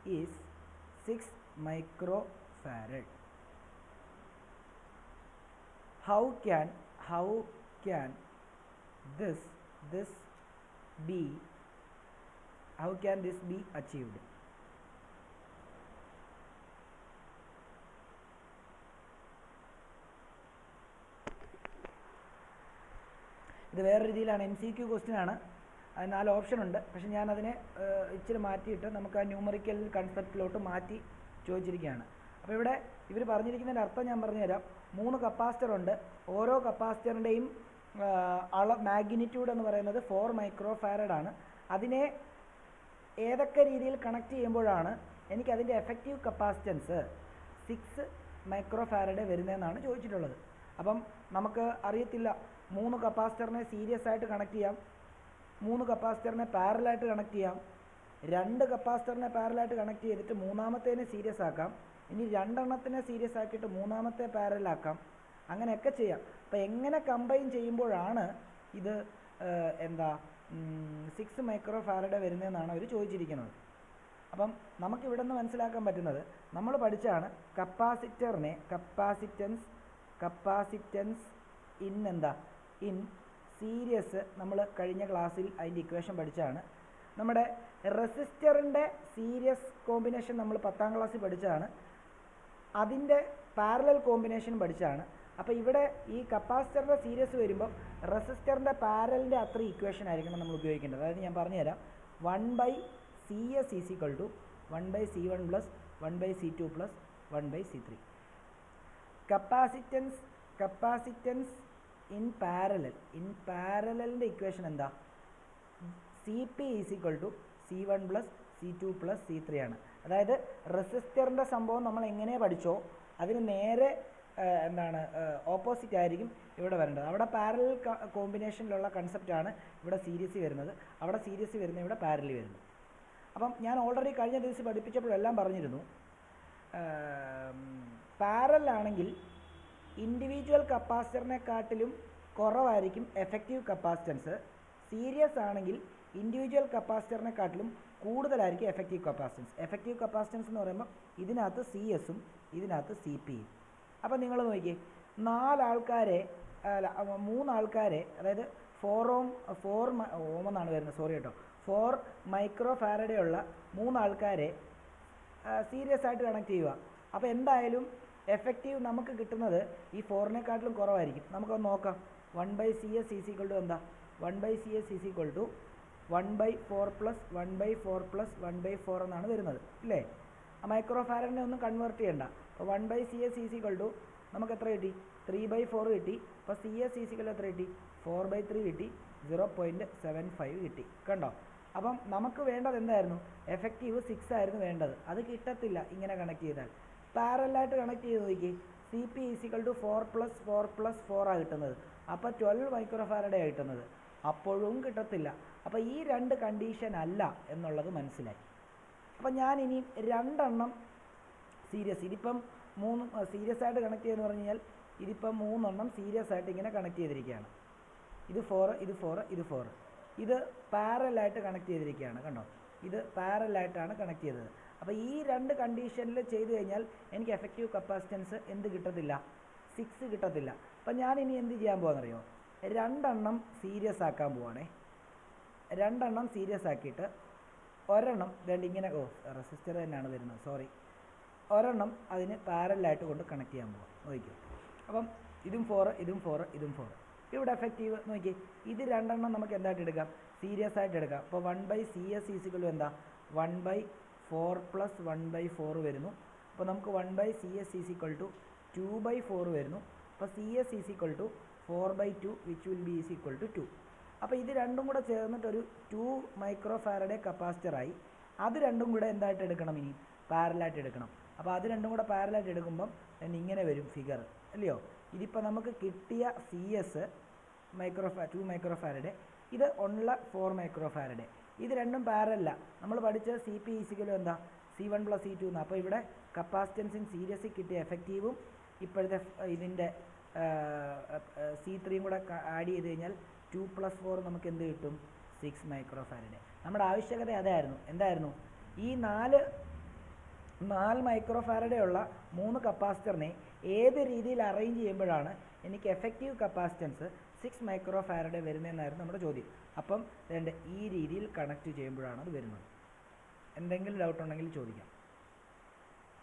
is 6 microfarad. How can this be achieved? ഇത് വേറെ രീതിയിലാണ്, MCQ question ആണ്. അത് 4 option ഉണ്ട്. പക്ഷെ ഞാനതിനെ ഇച്ചിരി മാറ്റിയിട്ട് നമുക്ക് ആ ന്യൂമറിക്കൽ കൺസെപ്റ്റിലോട്ട് മാറ്റി ചോദിച്ചിരിക്കുകയാണ്. അപ്പോൾ ഇവിടെ ഇവർ പറഞ്ഞിരിക്കുന്നതിൻ്റെ അർത്ഥം ഞാൻ പറഞ്ഞുതരാം. 3 കപ്പാസിറ്റർ ഉണ്ട്. ഓരോ കപ്പാസിറ്ററിൻ്റെയും മാഗ്നിറ്റ്യൂഡ് എന്ന് പറയുന്നത് 4 മൈക്രോ ഫാരഡ് ആണ്. അതിനെ ഏതൊക്കെ രീതിയിൽ കണക്ട് ചെയ്യുമ്പോഴാണ് എനിക്കതിൻ്റെ എഫക്റ്റീവ് കപ്പാസിറ്റൻസ് 6 മൈക്രോ ഫാരഡ് വരുന്നതെന്നാണ് ചോദിച്ചിട്ടുള്ളത്. അപ്പം നമുക്ക് അറിയത്തില്ല, 3 കപ്പാസിറ്ററിനെ സീരിയസ് ആയിട്ട് കണക്ട് ചെയ്യാം, 3 കപ്പാസിറ്ററിനെ പാരലായിട്ട് കണക്ട് ചെയ്യാം, 2 കപ്പാസിറ്ററിനെ പാരലായിട്ട് കണക്ട് ചെയ്തിട്ട് മൂന്നാമത്തേനെ സീരിയസ് ആക്കാം, ഇനി 2 എണ്ണത്തിനെ സീരിയസ് ആക്കിയിട്ട് മൂന്നാമത്തെ പാരലാക്കാം, അങ്ങനെയൊക്കെ ചെയ്യാം. അപ്പോൾ എങ്ങനെ കമ്പൈൻ ചെയ്യുമ്പോഴാണ് ഇത് 6 മൈക്രോ ഫാരഡ് വരുന്നതെന്നാണ് അവർ ചോദിച്ചിരിക്കുന്നത്. അപ്പം നമുക്കിവിടെ നിന്ന് മനസ്സിലാക്കാൻ പറ്റുന്നത്, നമ്മൾ പഠിച്ചാണ് കപ്പാസിറ്ററിനെ കപ്പാസിറ്റൻസ് ഇൻ സീരീസ്. നമ്മൾ കഴിഞ്ഞ ക്ലാസ്സിൽ അതിൻ്റെ ഇക്വേഷൻ പഠിച്ചാണ്. നമ്മുടെ റെസിസ്റ്ററിൻ്റെ സീരീസ് കോമ്പിനേഷൻ നമ്മൾ 10ാം ക്ലാസ്സിൽ പഠിച്ചതാണ്. അതിൻ്റെ പാരലൽ കോമ്പിനേഷൻ പഠിച്ചതാണ്. അപ്പോൾ ഇവിടെ ഈ കപ്പാസിറ്ററിൻ്റെ സീരീസ് വരുമ്പോൾ റെസിസ്റ്ററിൻ്റെ പാരലിൻ്റെ അത്ര ഇക്വേഷൻ ആയിരിക്കണം നമ്മൾ ഉപയോഗിക്കേണ്ടത്. അതായത് ഞാൻ പറഞ്ഞുതരാം. 1/CS = 1/C1 + 1/C2 + 1/C3. Capacitance in പാരലലിൻ്റെ ഇക്വേഷൻ എന്താ? CP = C1 + C2 + C3 ആണ്. അതായത് റെസിസ്റ്ററിൻ്റെ സംഭവം നമ്മൾ എങ്ങനെ പഠിച്ചോ അതിന് നേരെ ഓപ്പോസിറ്റ് ആയിരിക്കും ഇവിടെ വരേണ്ടത്. അവിടെ പാരലൽ കോമ്പിനേഷനിലുള്ള കൺസെപ്റ്റാണ് ഇവിടെ സീരീസ് വരുന്നത്, അവിടെ സീരീസ് വരുന്നത്, ഇവിടെ പാരലൽ വരുന്നത്. അപ്പം ഞാൻ ഓൾറെഡി കഴിഞ്ഞ ദിവസം പഠിപ്പിച്ചപ്പോഴെല്ലാം പറഞ്ഞിരുന്നു, പാരലാണെങ്കിൽ ഇൻഡിവിജ്വൽ കപ്പാസിറ്ററിനെക്കാട്ടിലും കുറവായിരിക്കും എഫക്റ്റീവ് കപ്പാസിറ്റൻസ്. സീരീസ് ആണെങ്കിൽ ഇൻഡിവിജ്വൽ കപ്പാസിറ്ററിനെക്കാട്ടിലും കൂടുതലായിരിക്കും എഫക്റ്റീവ് കപ്പാസിറ്റൻസ്. എഫക്റ്റീവ് കപ്പാസിറ്റൻസ് എന്ന് പറയുമ്പോൾ ഇതിനകത്ത് CS-ഉം ഇതിനകത്ത് CP-യും. അപ്പോൾ നിങ്ങൾ നോക്കിയേ, 3 ആൾക്കാരെ അതായത് 4 ഓം എന്നാണ് വരുന്നത്, സോറി കേട്ടോ, 4 മൈക്രോ ഫാരഡേ ഉള്ള 3 ആൾക്കാരെ സീരിയസ് ആയിട്ട് കണക്ട് ചെയ്യുക. അപ്പോൾ എന്തായാലും എഫക്റ്റീവ് നമുക്ക് കിട്ടുന്നത് ഈ 4-നേക്കാട്ടിലും കുറവായിരിക്കും. നമുക്കൊന്ന് നോക്കാം. 1/CS = എന്താ? 1/CS = 1/4 + 1/4 + 1/4 എന്നാണ് വരുന്നത്, ഇല്ലേ? ആ മൈക്രോ ഫാരഡിനെ ഒന്നും കൺവേർട്ട് ചെയ്യണ്ട. അപ്പോൾ 1/CS = നമുക്ക് എത്ര കിട്ടി? 3/4 കിട്ടി. അപ്പോൾ CS = എത്ര കിട്ടി? 4/3 കിട്ടി. 0.75 കിട്ടി. കണ്ടോ? അപ്പം നമുക്ക് വേണ്ടത് എന്തായിരുന്നു? എഫക്റ്റീവ് 6 ആയിരുന്നു വേണ്ടത്. അത് കിട്ടത്തില്ല ഇങ്ങനെ കണക്ട് ചെയ്താൽ. പാരലായിട്ട് കണക്ട് ചെയ്ത് നോക്കി, CP = 4 + 4 + 4 ആണ് കിട്ടുന്നത്. അപ്പോൾ 12 മൈക്രോ ഫാരഡേ കിട്ടുന്നത്. അപ്പോഴും കിട്ടത്തില്ല. അപ്പോൾ ഈ 2 കണ്ടീഷൻ അല്ല എന്നുള്ളത് മനസ്സിലായി. അപ്പം ഞാനിനി 2 എണ്ണം സീരിയസ്, ഇതിപ്പം 3 സീരിയസ് ആയിട്ട് കണക്ട് ചെയ്യുമെന്ന് പറഞ്ഞു കഴിഞ്ഞാൽ ഇതിപ്പം 3 എണ്ണം സീരിയസ് ആയിട്ട് ഇങ്ങനെ കണക്ട് ചെയ്തിരിക്കുകയാണ്. ഇത് 4, ഇത് 4, ഇത് 4. ഇത് പാരലായിട്ട് കണക്ട് ചെയ്തിരിക്കുകയാണ്. കണ്ടോ? ഇത് പാരലായിട്ടാണ് കണക്ട് ചെയ്തത്. അപ്പോൾ ഈ 2 കണ്ടീഷനിൽ ചെയ്ത് കഴിഞ്ഞാൽ എനിക്ക് എഫക്റ്റീവ് കപ്പാസിറ്റൻസ് എന്ത് കിട്ടത്തില്ല? 6 കിട്ടത്തില്ല. അപ്പം ഞാനിനി എന്ത് ചെയ്യാൻ പോകാമെന്നറിയോ? 2 എണ്ണം സീരിയസ് ആക്കാൻ പോവാണേ. 2 എണ്ണം സീരിയസ് ആക്കിയിട്ട് ഒരെണ്ണം ഇങ്ങനെ, റെസിസ്റ്റർ തന്നെയാണ് വരുന്നത്, സോറി, ഒരെണ്ണം അതിന് പാരലായിട്ട് കൊണ്ട് കണക്ട് ചെയ്യാൻ പോകാം. നോക്കിയോ? അപ്പം ഇതും 4, ഇതും 4, ഇതും 4. ഇവിടെ എഫക്റ്റീവ് നോക്കി, ഇത് 2 എണ്ണം നമുക്ക് എന്തായിട്ട് എടുക്കാം? സീരിയസ് ആയിട്ട് എടുക്കാം. അപ്പോൾ 1/CS = എന്താ? 1/4 + 1/4 വരുന്നു. അപ്പോൾ നമുക്ക് 1/CS = 2/4 വരുന്നു. അപ്പോൾ CS = 4/2 which will be = 2. അപ്പോൾ ഇത് രണ്ടും കൂടെ ചേർന്നിട്ടൊരു 2 മൈക്രോ ഫാരഡേ കപ്പാസിറ്ററായി. അത് രണ്ടും കൂടെ എന്തായിട്ട് എടുക്കണം? ഇനി പാരലായിട്ട് എടുക്കണം. അപ്പോൾ അത് രണ്ടും കൂടെ പാരലായിട്ട് എടുക്കുമ്പം ഇങ്ങനെ വരും ഫിഗർ, അല്ലയോ? ഇതിപ്പോൾ നമുക്ക് കിട്ടിയ CS 2 മൈക്രോ ഫാരഡേ, ഇത് 4 മൈക്രോ ഫാരഡേ. ഇത് രണ്ടും പാരലല്ല. നമ്മൾ പഠിച്ച CP = എന്താ? C1 + C2 എന്ന്. അപ്പോൾ ഇവിടെ കപ്പാസിറ്റൻസ് ഇൻ സീരീസിൽ കിട്ടിയ എഫക്റ്റീവും ഇപ്പോഴത്തെ ഇതിൻ്റെ C3യും കൂടെ ആഡ് ചെയ്ത് കഴിഞ്ഞാൽ 2 + 4 നമുക്ക് എന്ത് കിട്ടും? 6 മൈക്രോ ഫാരഡേ. നമ്മുടെ ആവശ്യകത അതായിരുന്നു. എന്തായിരുന്നു? ഈ 4 മൈക്രോ ഫാരഡേ ഉള്ള 3 കപ്പാസിറ്ററിനെ ഏത് രീതിയിൽ അറേഞ്ച് ചെയ്യുമ്പോഴാണ് എനിക്ക് എഫക്റ്റീവ് കപ്പാസിറ്റൻസ് 6 മൈക്രോ ഫാരഡേ വരുന്നതെന്നായിരുന്നു നമ്മുടെ ചോദ്യം. അപ്പം ഈ രീതിയിൽ കണക്ട് ചെയ്യുമ്പോഴാണ് അത് വരുന്നത്. എന്തെങ്കിലും ഡൗട്ട് ഉണ്ടെങ്കിൽ ചോദിക്കാം.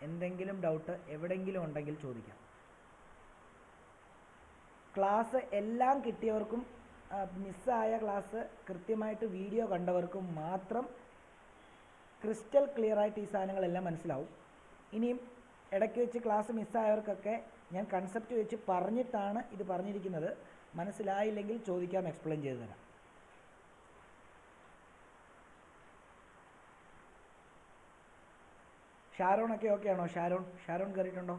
എന്തെങ്കിലും ഡൗട്ട് എവിടെയെങ്കിലും ഉണ്ടെങ്കിൽ ചോദിക്കാം. ക്ലാസ് എല്ലാം കിട്ടിയവർക്കും മിസ്സായ ക്ലാസ് കൃത്യമായിട്ട് വീഡിയോ കണ്ടവർക്കും മാത്രം ക്രിസ്റ്റൽ ക്ലിയറായിട്ട് ഈ സാധനങ്ങളെല്ലാം മനസ്സിലാവും. ഇനിയും ഇടയ്ക്ക് വെച്ച് ക്ലാസ് മിസ്സായവർക്കൊക്കെ ഞാൻ കൺസെപ്റ്റ് വെച്ച് പറഞ്ഞിട്ടാണ് ഇത് പറഞ്ഞിരിക്കുന്നത്. മനസ്സിലായില്ലെങ്കിൽ ചോദിക്കാം, എക്സ്പ്ലെയിൻ ചെയ്തു തരാം. ഷാരോണൊക്കെ ഓക്കെ ആണോ? ഷാരോൺ കയറിയിട്ടുണ്ടോ?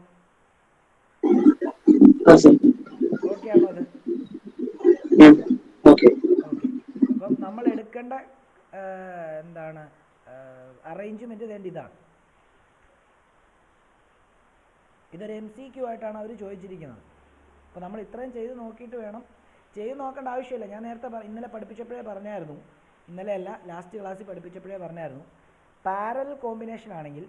ഓക്കെ ആണോ അത്? ഓക്കെ. അപ്പം നമ്മൾ എടുക്കേണ്ട എന്താണ് അറേഞ്ച്മെൻറ്റ് വേണ്ടി ഇതാണ്. ഇതൊരു MCQ ആയിട്ടാണ് അവർ ചോദിച്ചിരിക്കുന്നത്. അപ്പോൾ നമ്മൾ ഇത്രയും ചെയ്ത് നോക്കിയിട്ട് വേണം. ചെയ്ത് നോക്കേണ്ട ആവശ്യമില്ല. ഞാൻ നേരത്തെ ഇന്നലെ പഠിപ്പിച്ചപ്പോഴേ പറഞ്ഞായിരുന്നു, ഇന്നലെ അല്ല ലാസ്റ്റ് ക്ലാസ്സിൽ പഠിപ്പിച്ചപ്പോഴേ പറഞ്ഞായിരുന്നു, പാരലൽ കോമ്പിനേഷൻ ആണെങ്കിൽ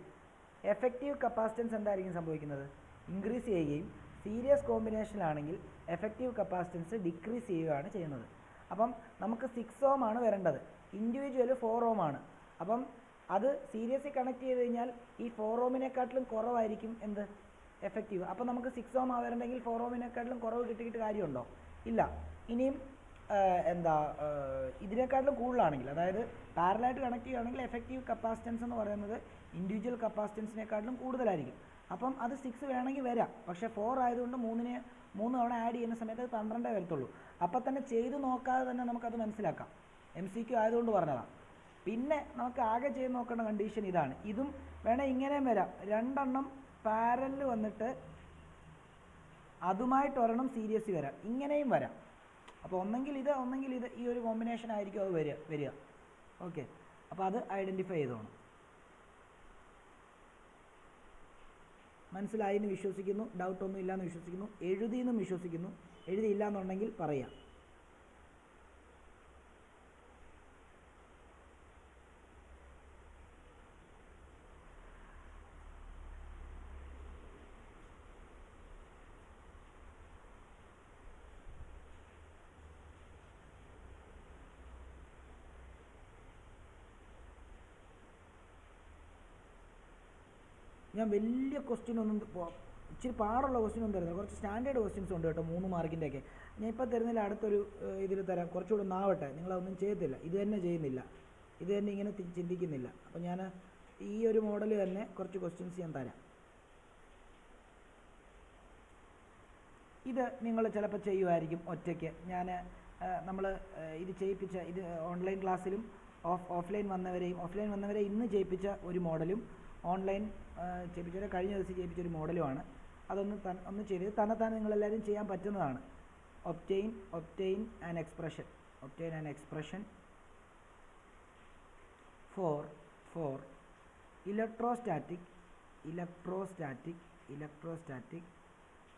എഫക്റ്റീവ് കപ്പാസിറ്റൻസ് എന്തായിരിക്കും സംഭവിക്കുന്നത്? ഇൻക്രീസ് ചെയ്യുകയും സീരീസ് കോമ്പിനേഷനിലാണെങ്കിൽ എഫക്റ്റീവ് കപ്പാസിറ്റൻസ് ഡിക്രീസ് ചെയ്യുകയാണ് ചെയ്യുന്നത്. അപ്പം നമുക്ക് 6 ohm ആണ് വരേണ്ടത്, ഇൻഡിവിജ്വൽ 4 ohm ആണ്. അപ്പം അത് സീരീസിൽ കണക്ട് ചെയ്ത് കഴിഞ്ഞാൽ ഈ 4 ohmനെക്കാട്ടിലും കുറവായിരിക്കും എന്ത് എഫക്റ്റീവ്. അപ്പോൾ നമുക്ക് 6 ohm വരണമെങ്കിൽ 4 ohmനെക്കാട്ടിലും കുറവ് കിട്ടിയിട്ട് കാര്യമുണ്ടോ? ഇല്ല. ഇനിയും ഇതിനെക്കാട്ടിലും കൂടുതലാണെങ്കിൽ, അതായത് പാരലായിട്ട് കണക്ട് ചെയ്യുകയാണെങ്കിൽ എഫക്റ്റീവ് കപ്പാസിറ്റൻസ് എന്ന് പറയുന്നത് ഇൻഡിവിജ്വൽ കപ്പാസിറ്റൻസിനെക്കാട്ടിലും കൂടുതലായിരിക്കും. അപ്പം അത് 6 വേണമെങ്കിൽ വരാം. പക്ഷേ 4 ആയതുകൊണ്ട് 3 തവണ ആഡ് ചെയ്യുന്ന സമയത്ത് അത് 12 വരത്തുള്ളൂ. അപ്പം തന്നെ ചെയ്ത് നോക്കാതെ തന്നെ നമുക്കത് മനസ്സിലാക്കാം. MCQ ആയതുകൊണ്ട് പറഞ്ഞതാണ്. പിന്നെ നമുക്ക് ആകെ ചെയ്ത് നോക്കേണ്ട കണ്ടീഷൻ ഇതാണ്. ഇതും വേണേൽ ഇങ്ങനെയും വരാം. 2 എണ്ണം പാരലിൽ വന്നിട്ട് അതുമായിട്ട് ഒരെണ്ണം സീരീസ് വരാം, ഇങ്ങനെയും വരാം. അപ്പോൾ ഒന്നെങ്കിൽ ഇത് ഈ ഒരു കോമ്പിനേഷൻ ആയിരിക്കും അത് വരിക. ഓക്കെ, അപ്പോൾ അത് ഐഡൻറ്റിഫൈ ചെയ്തോണം. മനസ്സിലായി എന്ന് വിശ്വസിക്കുന്നു. ഡൗട്ടൊന്നും ഇല്ലയെന്ന് വിശ്വസിക്കുന്നു. എഴുതിയെന്നും വിശ്വസിക്കുന്നു. എഴുതിയില്ല എന്നുണ്ടെങ്കിൽ പറയാം. ഞാൻ വലിയ ക്വസ്റ്റ്യനൊന്നും ഇച്ചിരി പാടുള്ള ക്വസ്റ്റ്യനൊന്നും തരുന്നില്ല. കുറച്ച് സ്റ്റാൻഡേർഡ് ക്വസ്റ്റ്യൻസ് ഉണ്ട് കേട്ടോ, 3 മാർക്കിൻ്റെയൊക്കെ. ഞാൻ ഇപ്പോൾ തരുന്നില്ല, അടുത്തൊരു ഇതിൽ തരാം. കുറച്ചുകൂടെ ഒന്നാവട്ടെ. നിങ്ങളതൊന്നും ചെയ്യത്തില്ല, ഇത് തന്നെ ചെയ്യുന്നില്ല, ഇത് തന്നെ ഇങ്ങനെ ചിന്തിക്കുന്നില്ല. അപ്പോൾ ഞാൻ ഈ ഒരു മോഡൽ തന്നെ കുറച്ച് ക്വസ്റ്റ്യൻസ് ഞാൻ തരാം. ഇത് നിങ്ങൾ ചിലപ്പോൾ ചെയ്യുമായിരിക്കും ഒറ്റയ്ക്ക്. നമ്മൾ ഇത് ചെയ്യിപ്പിച്ച ഇത് ഓൺലൈൻ ക്ലാസ്സിലും ഓഫ്ലൈൻ വന്നവരെ ഇന്ന് ചെയ്യിപ്പിച്ച ഒരു മോഡലും ഓൺലൈൻ ചെയ്യിപ്പിച്ചവരെ കഴിഞ്ഞ ദിവസം ചെയ്യിപ്പിച്ച ഒരു മോഡലുമാണ്. അതൊന്ന് ചെയ്ത് തന്നെത്താൻ നിങ്ങളെല്ലാവരും ചെയ്യാൻ പറ്റുന്നതാണ്. Obtain an expression for electrostatic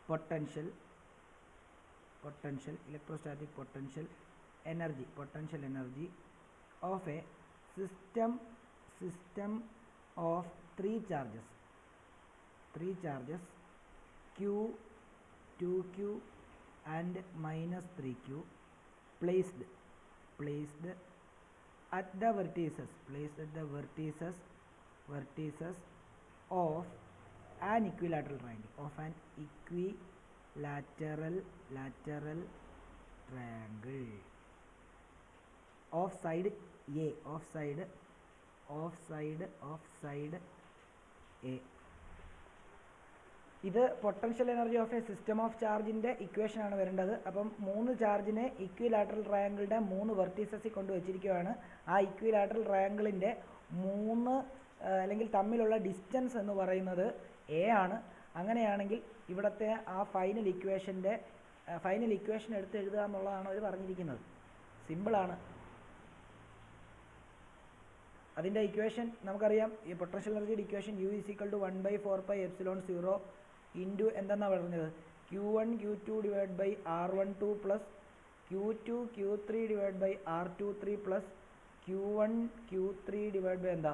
potential energy of a system of 3 charges Q, 2Q and -3Q placed at the vertices of an equilateral triangle of side A. ഇത് potential energy of a system of ചാർജിൻ്റെ ഇക്വേഷനാണ് വരേണ്ടത്. അപ്പം 3 ചാർജിനെ equilateral ട്രയാങ്കിളുടെ 3 വെർട്ടീസസിൽ കൊണ്ട് വെച്ചിരിക്കുകയാണ്. ആ equilateral ട്രയാങ്കിളിൻ്റെ 3 അല്ലെങ്കിൽ തമ്മിലുള്ള ഡിസ്റ്റൻസ് എന്ന് പറയുന്നത് A ആണ്. അങ്ങനെയാണെങ്കിൽ ഇവിടുത്തെ ആ ഫൈനൽ ഇക്വേഷൻ എടുത്ത് എഴുതുക എന്നുള്ളതാണ് അവർ പറഞ്ഞിരിക്കുന്നത്. സിമ്പിളാണ്. അതിൻ്റെ ഇക്വേഷൻ നമുക്കറിയാം. ഈ പൊട്ടൻഷ്യൽ എനർജിയുടെ ഇക്വേഷൻ U = 1/4πε0 ഇൻറ്റു എന്തെന്നാണ് പറഞ്ഞത്? Q1 Q2 / R12 plus Q2 Q3 / R23 plus Q1 Q3 എന്താ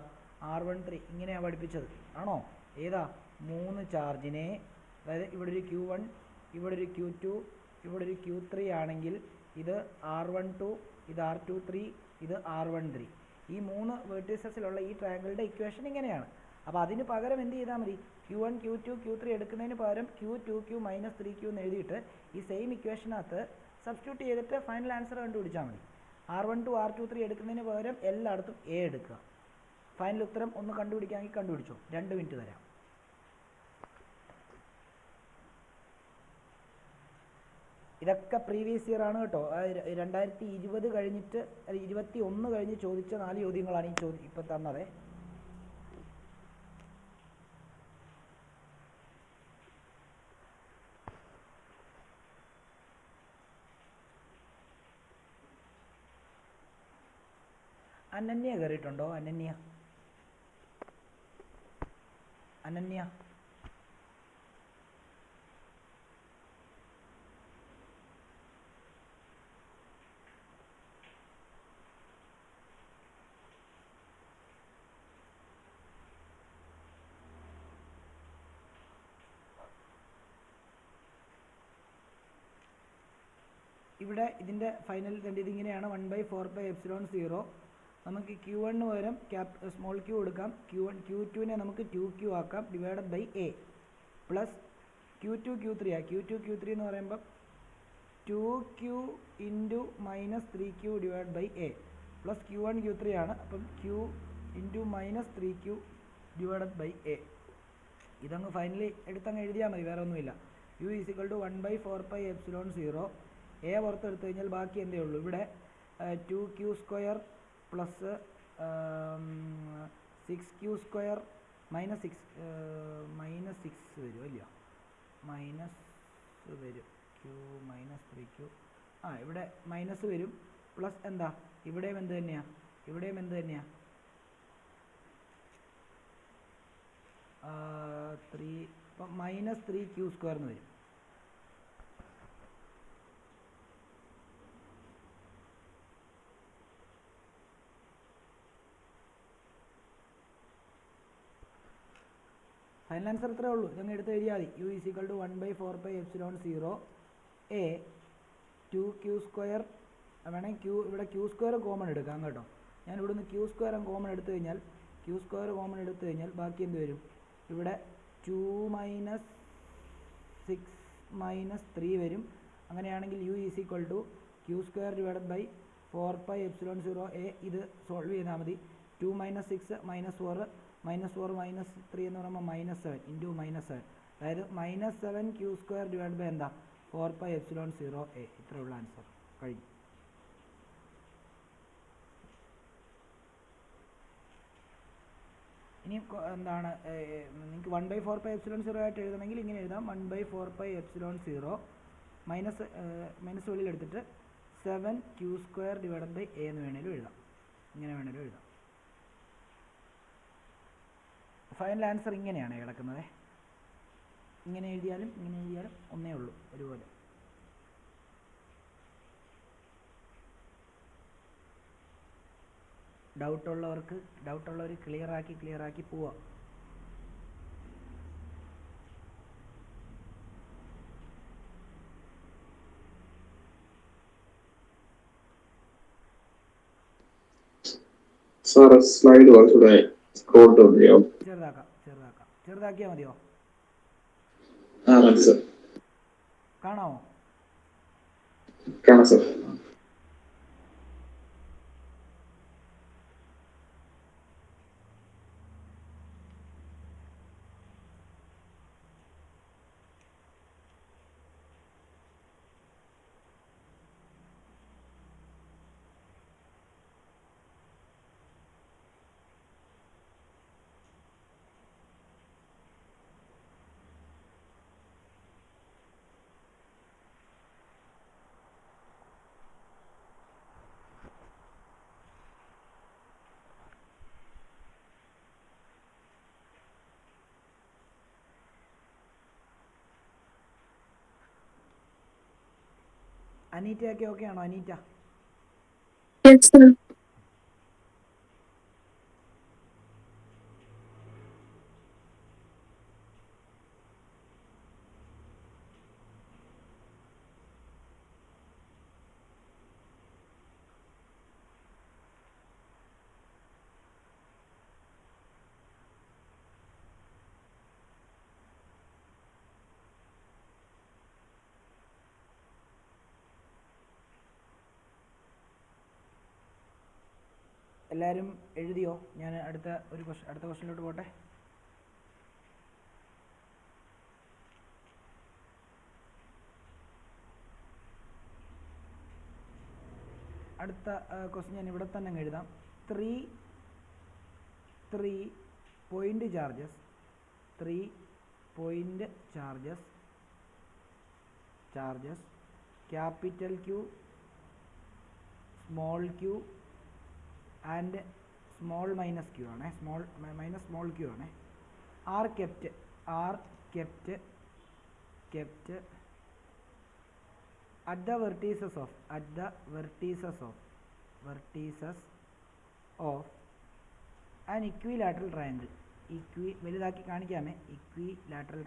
R13. ഇങ്ങനെയാണ് പഠിപ്പിച്ചത് ആണോ? ഏതാ 3 ചാർജിനെ, അതായത് ഇവിടെ ഒരു Q1, ഇവിടെ ഒരു Q2, ഇവിടെ ഒരു Q3 ആണെങ്കിൽ ഇത് R12, ഇത് R23, ഇത് R13. ഈ 3 വെർട്ടീസസിലുള്ള ഈ ട്രയാങ്കിളുടെ ഇക്വേഷൻ ഇങ്ങനെയാണ്. അപ്പോൾ അതിന് പകരം എന്ത് ചെയ്താൽ മതി? Q1 Q2 Q3 എടുക്കുന്നതിന് പകരം Q2Q -3Q എന്ന് എഴുതിയിട്ട് ഈ സെയിം ഇക്വേഷനകത്ത് സബ്സ്റ്റിറ്റ്യൂട്ട് ചെയ്തിട്ട് ഫൈനൽ ആൻസർ കണ്ടുപിടിച്ചാൽ മതി. R12 R23 എടുക്കുന്നതിന് പകരം എല്ലായിടത്തും A എടുക്കുക. ഫൈനൽ ഉത്തരം ഒന്ന് കണ്ടുപിടിക്കാമെങ്കിൽ കണ്ടുപിടിച്ചോ. 2 മിനിറ്റ് തരാം. ഇതൊക്കെ പ്രീവിയസ് ഇയർ ആണ് കേട്ടോ. 2020 കഴിഞ്ഞിട്ട് 21 കഴിഞ്ഞ് ചോദിച്ച 4 ചോദ്യങ്ങളാണ് ഇപ്പം തന്നത്. അനന്യ കയറിയിട്ടുണ്ടോ? അനന്യ ഇവിടെ ഇതിൻ്റെ ഫൈനൽ ഇതിങ്ങനെയാണ്. 1/4πε0. നമുക്ക് Q1 പകരം സ്മോൾ q കൊടുക്കാം. Q2നെ നമുക്ക് 2q ആക്കാം divided by A plus Q2 Q3 Q2 Q3 എന്ന് പറയുമ്പോൾ 2q into -3q divide by A plus Q1 Q3 ആണ്. അപ്പം q into -3q divided by A. ഇതങ്ങ് ഫൈനലി എടുത്തങ്ങ് എഴുതിയാൽ മതി, വേറെ ഒന്നുമില്ല. u = 1/4πε0. A പുറത്തെടുത്തു കഴിഞ്ഞാൽ ബാക്കി എന്തേ ഉള്ളൂ. ഇവിടെ 2q² പ്ലസ് 6q² -6 വരും അല്ലയോ, മൈനസ് വരും. q -3q ഇവിടെ മൈനസ് വരും. പ്ലസ് എന്താ ഇവിടെയും എന്ത് തന്നെയാണ്, ഇപ്പം -3q² എന്ന് വരും. ഫൈനൽ ആൻസർ ഇത്രേ ഉള്ളൂ. ഇതങ്ങ് എടുത്ത് എഴുതിയാൽ മതി. u = 1/4πε0 A 2q². വേണമെങ്കിൽ ഇവിടെ q² കോമൺ എടുക്കാം കേട്ടോ. ഞാൻ ഇവിടുന്ന് q² കോമൺ എടുത്തു കഴിഞ്ഞാൽ ബാക്കി എന്ത് വരും, ഇവിടെ 2 - 6 - 3 വരും. അങ്ങനെയാണെങ്കിൽ u = q² divided by 4πε0 A. ഇത് സോൾവ് ചെയ്താൽ മതി. 2 - 6 - 4 -4 - 3 എന്ന് പറയുമ്പോൾ -7 ഇൻറ്റു -7, അതായത് -7q² ഡിവൈഡ് ബൈ എന്താ 4πε0 A. ഇത്രയുള്ള ആൻസർ കഴിഞ്ഞു. ഇനി എന്താണ്, നിങ്ങൾക്ക് 1/4πε0 ആയിട്ട് എഴുതണമെങ്കിൽ ഇങ്ങനെ എഴുതാം. 1/4πε0 മൈനസ് വെളിയിൽ എടുത്തിട്ട് 7q² ഡിവൈഡഡ് ബൈ A എന്ന് വേണേലും എഴുതാം. ഇങ്ങനെ വേണേലും എഴുതാം. ഫൈനൽ ആൻസർ ഇങ്ങനെയാണ് കിടക്കുന്നത്. ഇങ്ങനെ എഴുതിയാലും ഒന്നേ ഉള്ളൂ, ഒരുപോലെ. ഡൗട്ടുള്ളവർ ക്ലിയർ ആക്കി പോവാം. സ്ലൈഡ് കുറച്ചുകൂടെ സ്ക്രോൾ ഡൗൺ ചെയ്യാം. ചെറുതാക്കിയാൽ മതിയോ? മതി സർ. കാണാമോ? കാണാം സർ. അനീറ്റയൊക്കെ ഓക്കെ ആണോ? അനീറ്റ എല്ലാവരും എഴുതിയോ? ഞാൻ അടുത്ത ക്വസ്റ്റ്യനിലോട്ട് പോട്ടെ. അടുത്ത ക്വസ്റ്റ്യൻ ഞാൻ ഇവിടെ തന്നെ അങ്ങ് എഴുതാം. Three point charges capital Q, small q and small minus q ആണ്, സ്മോൾ q ആണ്, R kept at the vertices of an equilateral triangle. വലുതാക്കി കാണിക്കാമേ. equilateral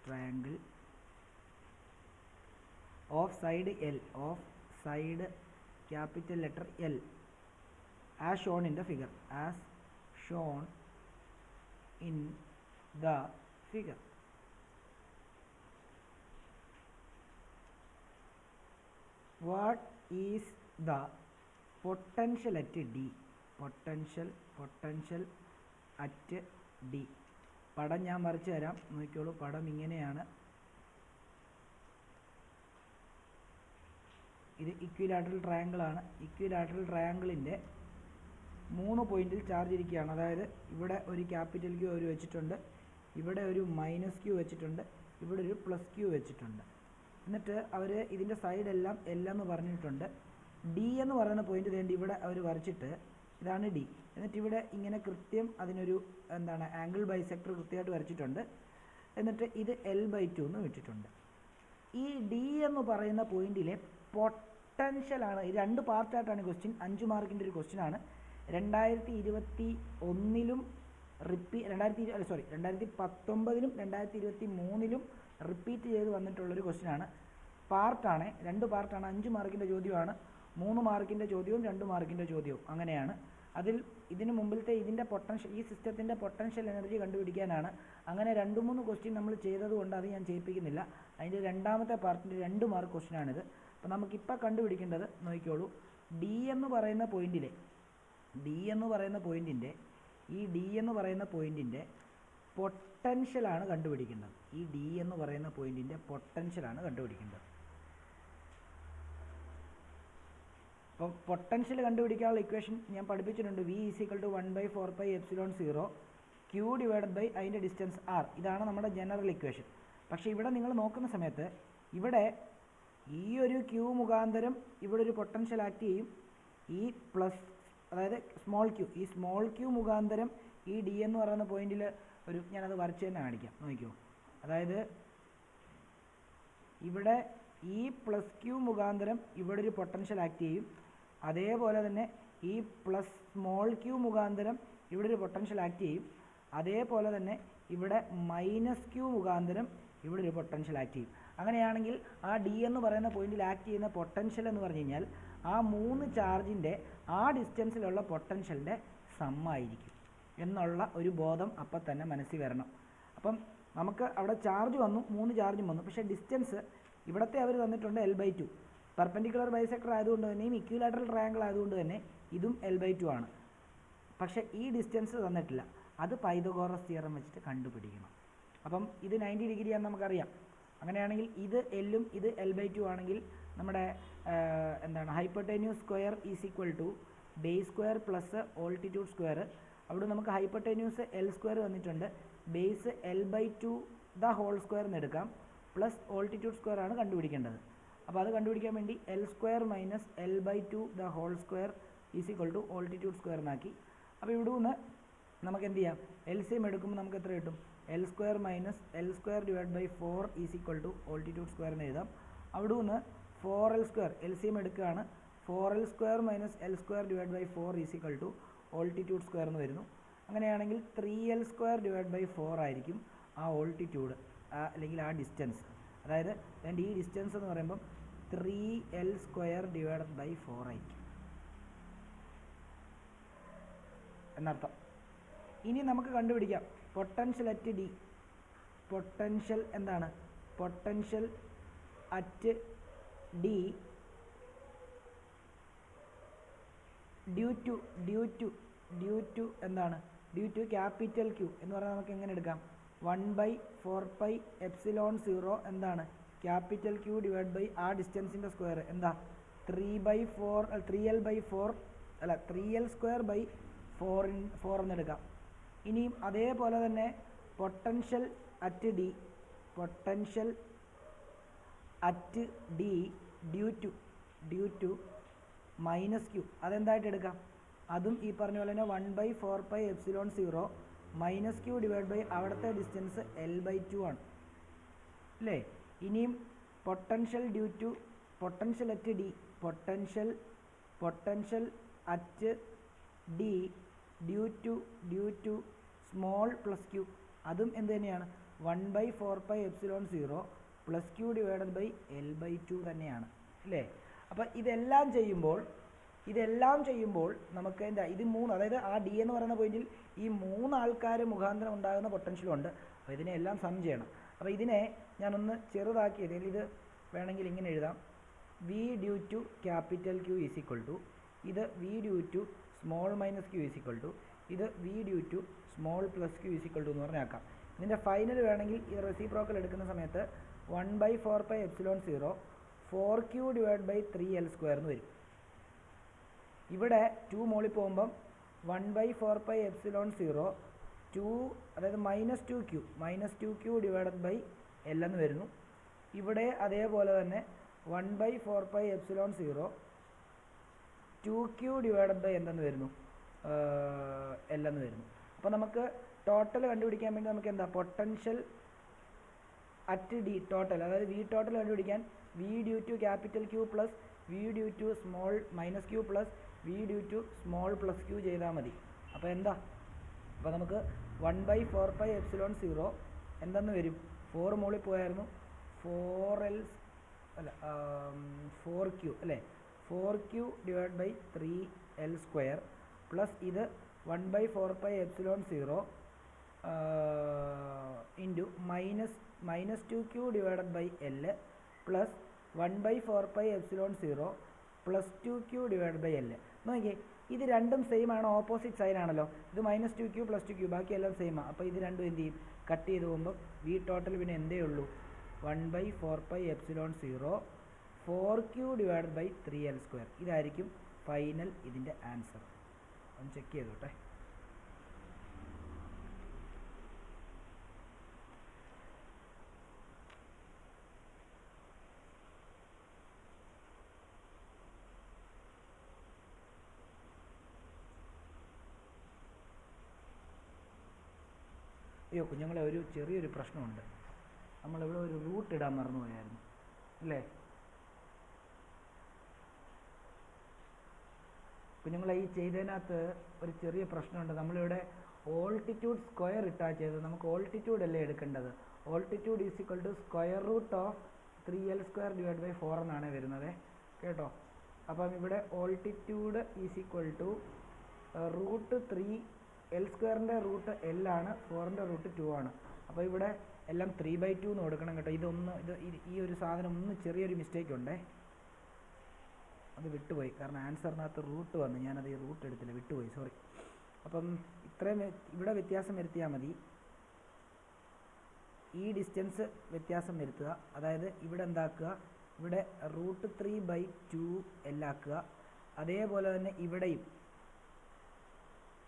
triangle of side L, capital letter L, as shown in the figure. What is the potential at D? Potential at D. പടം ഞാൻ വരച്ചു തരാം, നോക്കിക്കോളൂ. പടം ഇങ്ങനെയാണ്. ഇത് equilateral triangle ആണ്. ഇക്വിലാറ്ററൽ ട്രയാങ്കിളിൻ്റെ 3 പോയിന്റിൽ ചാർജ് ഇരിക്കുകയാണ്. അതായത് ഇവിടെ ഒരു ക്യാപിറ്റൽ Q ഒരു വെച്ചിട്ടുണ്ട്, ഇവിടെ ഒരു മൈനസ് Q വെച്ചിട്ടുണ്ട്, ഇവിടെ ഒരു പ്ലസ് Q വെച്ചിട്ടുണ്ട്. എന്നിട്ട് അവർ ഇതിൻ്റെ സൈഡെല്ലാം L എന്ന് പറഞ്ഞിട്ടുണ്ട്. D എന്ന് പറയുന്ന പോയിന്റ് വേണ്ടി ഇവിടെ അവർ വരച്ചിട്ട് ഇതാണ് D. എന്നിട്ട് ഇവിടെ ഇങ്ങനെ കൃത്യം അതിനൊരു ആംഗിൾ ബൈസെക്ടർ കൃത്യമായിട്ട് വരച്ചിട്ടുണ്ട്. എന്നിട്ട് ഇത് L/2 എന്ന് വിട്ടിട്ടുണ്ട്. ഈ D എന്ന് പറയുന്ന പോയിന്റിലെ പൊട്ടൻഷ്യലാണ്. ഈ 2 പാർട്ടായിട്ടാണ് ക്വസ്റ്റ്യൻ. 5 മാർക്കിൻ്റെ ഒരു ക്വസ്റ്റ്യൻ ആണ്. 2019ലും 2023ലും റിപ്പീറ്റ് ചെയ്ത് വന്നിട്ടുള്ളൊരു ക്വസ്റ്റ്യൻ ആണ്. പാർട്ടാണ്, 2 പാർട്ടാണ്. 5 മാർക്കിൻ്റെ ചോദ്യമാണ്, 3 മാർക്കിൻ്റെ ചോദ്യവും 2 മാർക്കിൻ്റെ ചോദ്യവും അങ്ങനെയാണ്. ഇതിന് മുമ്പിലത്തെ ഇതിൻ്റെ പൊട്ടൻഷ്യൽ, ഈ സിസ്റ്റത്തിൻ്റെ പൊട്ടൻഷ്യൽ എനർജി കണ്ടുപിടിക്കാനാണ്. അങ്ങനെ 2-3 ക്വസ്റ്റ്യൻ നമ്മൾ ചെയ്തതുകൊണ്ട് അത് ഞാൻ ചെയ്യിപ്പിക്കുന്നില്ല. അതിൻ്റെ രണ്ടാമത്തെ പാർട്ടിൻ്റെ 2 മാർക്ക് ക്വസ്റ്റ്യനാണിത്. അപ്പോൾ നമുക്കിപ്പോൾ കണ്ടുപിടിക്കേണ്ടത് നോക്കിക്കോളൂ. D എന്ന് പറയുന്ന പോയിൻറ്റിൻ്റെ പൊട്ടൻഷ്യലാണ് കണ്ടുപിടിക്കേണ്ടത്. ഈ D എന്ന് പറയുന്ന പോയിൻറ്റിൻ്റെ പൊട്ടൻഷ്യലാണ് കണ്ടുപിടിക്കേണ്ടത്. അപ്പോൾ പൊട്ടൻഷ്യൽ കണ്ടുപിടിക്കാനുള്ള ഇക്വേഷൻ ഞാൻ പഠിപ്പിച്ചിട്ടുണ്ട്. V = 1/4πε0 Q / അതിൻ്റെ ഡിസ്റ്റൻസ് R. ഇതാണ് നമ്മുടെ ജനറൽ ഇക്വേഷൻ. പക്ഷേ ഇവിടെ നിങ്ങൾ നോക്കുന്ന സമയത്ത് ഇവിടെ ഈ ഒരു Q മുഖാന്തരം ഇവിടെ ഒരു പൊട്ടൻഷ്യൽ ആക്ട് ചെയ്യും. ഈ പ്ലസ്, അതായത് ഈ സ്മോൾ Q മുഖാന്തരം ഈ D എന്ന് പറയുന്ന പോയിന്റിൽ ഞാനത് വരച്ച് തന്നെ കാണിക്കാം, നോക്കിക്കോ. അതായത് ഇവിടെ ഈ പ്ലസ് Q മുഖാന്തരം ഇവിടെ ഒരു പൊട്ടൻഷ്യൽ ആക്ട് ചെയ്യും. അതേപോലെ തന്നെ ഈ പ്ലസ് സ്മോൾ Q മുഖാന്തരം ഇവിടെ ഒരു പൊട്ടൻഷ്യൽ ആക്ട് ചെയ്യും. അതേപോലെ തന്നെ ഇവിടെ മൈനസ് Q മുഖാന്തരം ഇവിടെ ഒരു പൊട്ടൻഷ്യൽ ആക്ട് ചെയ്യും. അങ്ങനെയാണെങ്കിൽ ആ D എന്ന് പറയുന്ന പോയിന്റിൽ ആക്ട് ചെയ്യുന്ന പൊട്ടൻഷ്യൽ എന്ന് പറഞ്ഞു കഴിഞ്ഞാൽ ആ 3 ചാർജിൻ്റെ ആ ഡിസ്റ്റൻസിലുള്ള പൊട്ടൻഷ്യലിൻ്റെ സമ്മായിരിക്കും എന്നുള്ള ഒരു ബോധം അപ്പം തന്നെ മനസ്സിൽ വരണം. അപ്പം നമുക്ക് അവിടെ ചാർജ് വന്നു, 3 ചാർജും വന്നു. പക്ഷേ ഡിസ്റ്റൻസ് ഇവിടത്തെ അവർ തന്നിട്ടുണ്ട് L/2. പെർപെൻഡിക്കുലർ ബൈസെക്ടർ ആയതുകൊണ്ട് തന്നെയും ഇക്വിലാറ്ററൽ ട്രയാങ്കിൾ ആയതുകൊണ്ട് തന്നെ ഇതും L/2 ആണ്. പക്ഷേ ഈ ഡിസ്റ്റൻസ് തന്നിട്ടില്ല. അത് പൈതഗോറസ് തിയറം വെച്ചിട്ട് കണ്ടുപിടിക്കണം. അപ്പം ഇത് 90 ഡിഗ്രിയാണെന്ന് നമുക്കറിയാം. അങ്ങനെയാണെങ്കിൽ ഇത് L-ഉം ഇത് L/2 ആണെങ്കിൽ നമ്മുടെ hypotenuse square = base square plus altitude square. അവിടെ നമുക്ക് ഹൈപ്പോട്ടന്യൂസ് L² വന്നിട്ടുണ്ട്. Base L/2 the whole square എന്ന് എടുക്കാം. പ്ലസ് ഓൾട്ടിറ്റ്യൂഡ് സ്ക്വയർ ആണ് കണ്ടുപിടിക്കേണ്ടത്. അപ്പോൾ അത് കണ്ടുപിടിക്കാൻ വേണ്ടി L² - L/2 the whole square = altitude square എന്നാക്കി. അപ്പോൾ ഇവിടെ നിന്ന് നമുക്ക് എന്ത് ചെയ്യാം? LCM എടുക്കുമ്പോൾ നമുക്ക് എത്ര കിട്ടും? L² - L² / 4 = ഓൾട്ടിറ്റ്യൂഡ് സ്ക്വയർ എന്ന് എഴുതാം. അവിടെ നിന്ന് 4L² LCM എടുക്കുകയാണ്. 4L² - L² / 4 = ഓൾട്ടിറ്റ്യൂഡ് സ്ക്വയർ എന്ന് വരുന്നു. അങ്ങനെയാണെങ്കിൽ 3L² / 4 ആയിരിക്കും ആ ഓൾട്ടിറ്റ്യൂഡ്, അല്ലെങ്കിൽ ആ ഡിസ്റ്റൻസ്. അതായത് ഈ ഡിസ്റ്റൻസ് എന്ന് പറയുമ്പം 3L² / 4 ആയിരിക്കും എന്നർത്ഥം. ഇനി നമുക്ക് കണ്ടുപിടിക്കാം പൊട്ടൻഷ്യൽ അറ്റ് D. പൊട്ടൻഷ്യൽ എന്താണ്? Potential at D due to എന്താണ്, ഡ്യൂ ടു ക്യാപിറ്റൽ ക്യൂ എന്ന് പറഞ്ഞാൽ നമുക്ക് എങ്ങനെ എടുക്കാം, 1/4πε0 എന്താണ് ക്യാപിറ്റൽ ക്യൂ ഡിവൈഡ് ബൈ ആ ഡിസ്റ്റൻസിൻ്റെ സ്ക്വയർ എന്താ 3L² എന്നെടുക്കാം. ഇനിയും അതേപോലെ തന്നെ potential at D due to minus q അതെന്തായിട്ട് എടുക്കാം, അതും ഈ പറഞ്ഞ പോലെ തന്നെ 1/4πε0 മൈനസ് ക്യൂ ഡിവൈഡ് ബൈ അവിടുത്തെ ഡിസ്റ്റൻസ് L/2 ആണ് അല്ലേ. ഇനിയും potential at D due to small plus q അതും എന്ത് തന്നെയാണ് 1/4πε0 plus Q divided by L/2 തന്നെയാണ് അല്ലേ. അപ്പോൾ ഇതെല്ലാം ചെയ്യുമ്പോൾ നമുക്ക് എന്താ ഇത് മൂന്ന്, അതായത് ആ ഡി എന്ന് പറയുന്ന പോയിന്റിൽ ഈ 3 ആൾക്കാർ മുഖാന്തരം ഉണ്ടാകുന്ന പൊട്ടൻഷ്യലുണ്ട്. അപ്പോൾ ഇതിനെ എല്ലാം സം ചെയ്യണം. അപ്പോൾ ഇതിനെ ഞാനൊന്ന് ചെറുതാക്കിയത് ഇത് വേണമെങ്കിൽ ഇങ്ങനെ എഴുതാം, V due to capital Q is equal to, ഇത് V due to small minus q is equal to, ഇത് V due to small plus q is equal to എന്ന് പറഞ്ഞാക്കാം. ഇതിൻ്റെ ഫൈനൽ വേണമെങ്കിൽ ഈ റെസിപ്രോക്കൽ എടുക്കുന്ന സമയത്ത് 1/4πε0 4q ഡിവൈഡ് ബൈ 3L² എന്ന് വരും. ഇവിടെ 2 മോളിൽ പോകുമ്പം 1/4πε0 2 അതായത് -2q ഡിവൈഡഡ് ബൈ L എന്ന് വരുന്നു. ഇവിടെ അതേപോലെ തന്നെ 1/4πε0 2q ഡിവൈഡഡ് ബൈ എന്തെന്ന് വരുന്നു L എന്ന് വരുന്നു. അപ്പോൾ നമുക്ക് ടോട്ടൽ കണ്ടുപിടിക്കാൻ വേണ്ടി നമുക്ക് എന്താ പൊട്ടൻഷ്യൽ അറ്റ് ഡി ടോട്ടൽ, അതായത് വി ടോട്ടൽ കണ്ടുപിടിക്കാൻ V due to capital q plus V due to small minus q plus V due to small plus q ചെയ്താൽ മതി. അപ്പോൾ എന്താ, അപ്പോൾ നമുക്ക് 1/4πε0 എന്തെന്ന് വരും, 4 മോളിൽ പോയായിരുന്നു 4q അല്ലേ, 4q divide by 3L² plus ഇത് 1/4πε0 into -2q divided by L plus 1/4πε0 plus 2q divide by L. നോക്കിയേ ഇത് രണ്ടും സെയിം ആണ്, ഓപ്പോസിറ്റ് സൈൻ ആണല്ലോ. ഇത് -2q പ്ലസ് 2q ബാക്കിയെല്ലാം സെയിം ആണ്. അപ്പോൾ ഇത് രണ്ടും എന്ത് ചെയ്യും, കട്ട് ചെയ്ത് പോകുമ്പോൾ വി ടോട്ടൽ പിന്നെ എന്തേ ഉള്ളൂ 1/4πε0 4q ഡിവൈഡ് ബൈ 3L². ഇതായിരിക്കും ഫൈനൽ ഇതിൻ്റെ ആൻസർ. ഒന്ന് ചെക്ക് ചെയ്തോട്ടെ. അയ്യോ കുഞ്ഞുങ്ങളെ, ഒരു ചെറിയൊരു പ്രശ്നമുണ്ട്. നമ്മളിവിടെ ഒരു റൂട്ട് ഇടാൻ മറന്നു പോയായിരുന്നു അല്ലേ കുഞ്ഞുങ്ങളെ. ഈ ചെയ്തതിനകത്ത് ഒരു ചെറിയ പ്രശ്നമുണ്ട്. നമ്മളിവിടെ ഓൾട്ടിറ്റ്യൂഡ് സ്ക്വയർ ഇട്ടാ ചെയ്തത്. നമുക്ക് ഓൾട്ടിറ്റ്യൂഡ് അല്ലേ എടുക്കേണ്ടത്. Altitude is equal to square root of 3L² divide by 4 എന്നാണ് വരുന്നത് കേട്ടോ. അപ്പം ഇവിടെ altitude is equal to root 3L²ൻ്റെ റൂട്ട് L ആണ്, 4ൻ്റെ റൂട്ട് 2 ആണ്. അപ്പോൾ ഇവിടെ എല്ലാം 3/2 എന്ന് കൊടുക്കണം കേട്ടോ. ഈ ഒരു സാധനം ഒന്ന് ചെറിയൊരു മിസ്റ്റേക്ക് ഉണ്ടേ, അത് വിട്ടുപോയി. കാരണം ആൻസറിനകത്ത് റൂട്ട് വന്നു, ഞാനത് ഈ റൂട്ട് എടുത്തില്ല, വിട്ടുപോയി, സോറി. അപ്പം ഇത്രയും ഇവിടെ വ്യത്യാസം വരുത്തിയാൽ മതി. ഈ ഡിസ്റ്റൻസ് വ്യത്യാസം വരുത്തുക, അതായത് ഇവിടെ എന്താക്കുക, ഇവിടെ റൂട്ട് 3/2 L ആക്കുക. അതേപോലെ തന്നെ ഇവിടെയും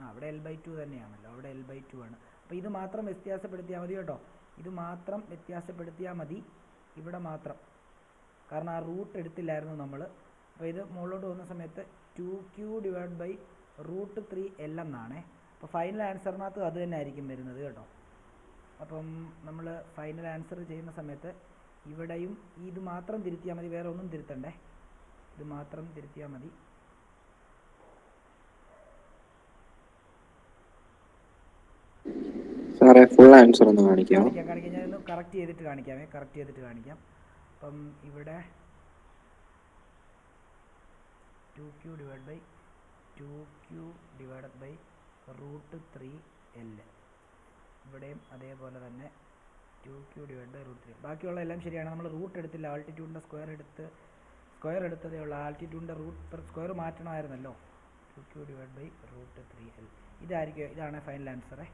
അവിടെ L/2 തന്നെയാണല്ലോ, അവിടെ L/2 ആണ്. അപ്പോൾ ഇത് മാത്രം വ്യത്യാസപ്പെടുത്തിയാൽ മതി കേട്ടോ, ഇത് മാത്രം വ്യത്യാസപ്പെടുത്തിയാൽ മതി, ഇവിടെ മാത്രം. കാരണം ആ റൂട്ട് എടുത്തില്ലായിരുന്നു നമ്മൾ. അപ്പോൾ ഇത് മുകളിലോട്ട് പോകുന്ന സമയത്ത് 2q divide by root 3L എന്നാണേ. അപ്പോൾ ഫൈനൽ ആൻസറിനകത്ത് അത് തന്നെ ആയിരിക്കും വരുന്നത് കേട്ടോ. അപ്പം നമ്മൾ ഫൈനൽ ആൻസർ ചെയ്യുന്ന സമയത്ത് ഇവിടെയും ഇത് മാത്രം തിരുത്തിയാൽ മതി, വേറെ ഒന്നും തിരുത്തണ്ടേ, ഇത് മാത്രം തിരുത്തിയാൽ മതി. സാറേ ഫുൾ ആൻസർ ഒന്ന് കാണിക്കാം. ഞാനൊന്ന് കറക്റ്റ് ചെയ്തിട്ട് കാണിക്കാം. അപ്പം ഇവിടെ 2q divided by root 3L, ഇവിടെയും അതേപോലെ തന്നെ 2q ഡിവൈഡ് ബൈ റൂട്ട് 3. ബാക്കിയുള്ള എല്ലാം ശരിയാണ്. നമ്മൾ റൂട്ട് എടുത്തില്ല, ആൾട്ടിറ്റ്യൂഡിൻ്റെ സ്ക്വയർ എടുത്തതേ ഉള്ളൂ. ആൾട്ടിറ്റ്യൂഡിൻ്റെ റൂട്ട് സ്ക്വയർ മാറ്റണമായിരുന്നല്ലോ. 2q divide by root 3l. ഇതായിരിക്കും, ഇതാണ് ഫൈനൽ ആൻസറേ.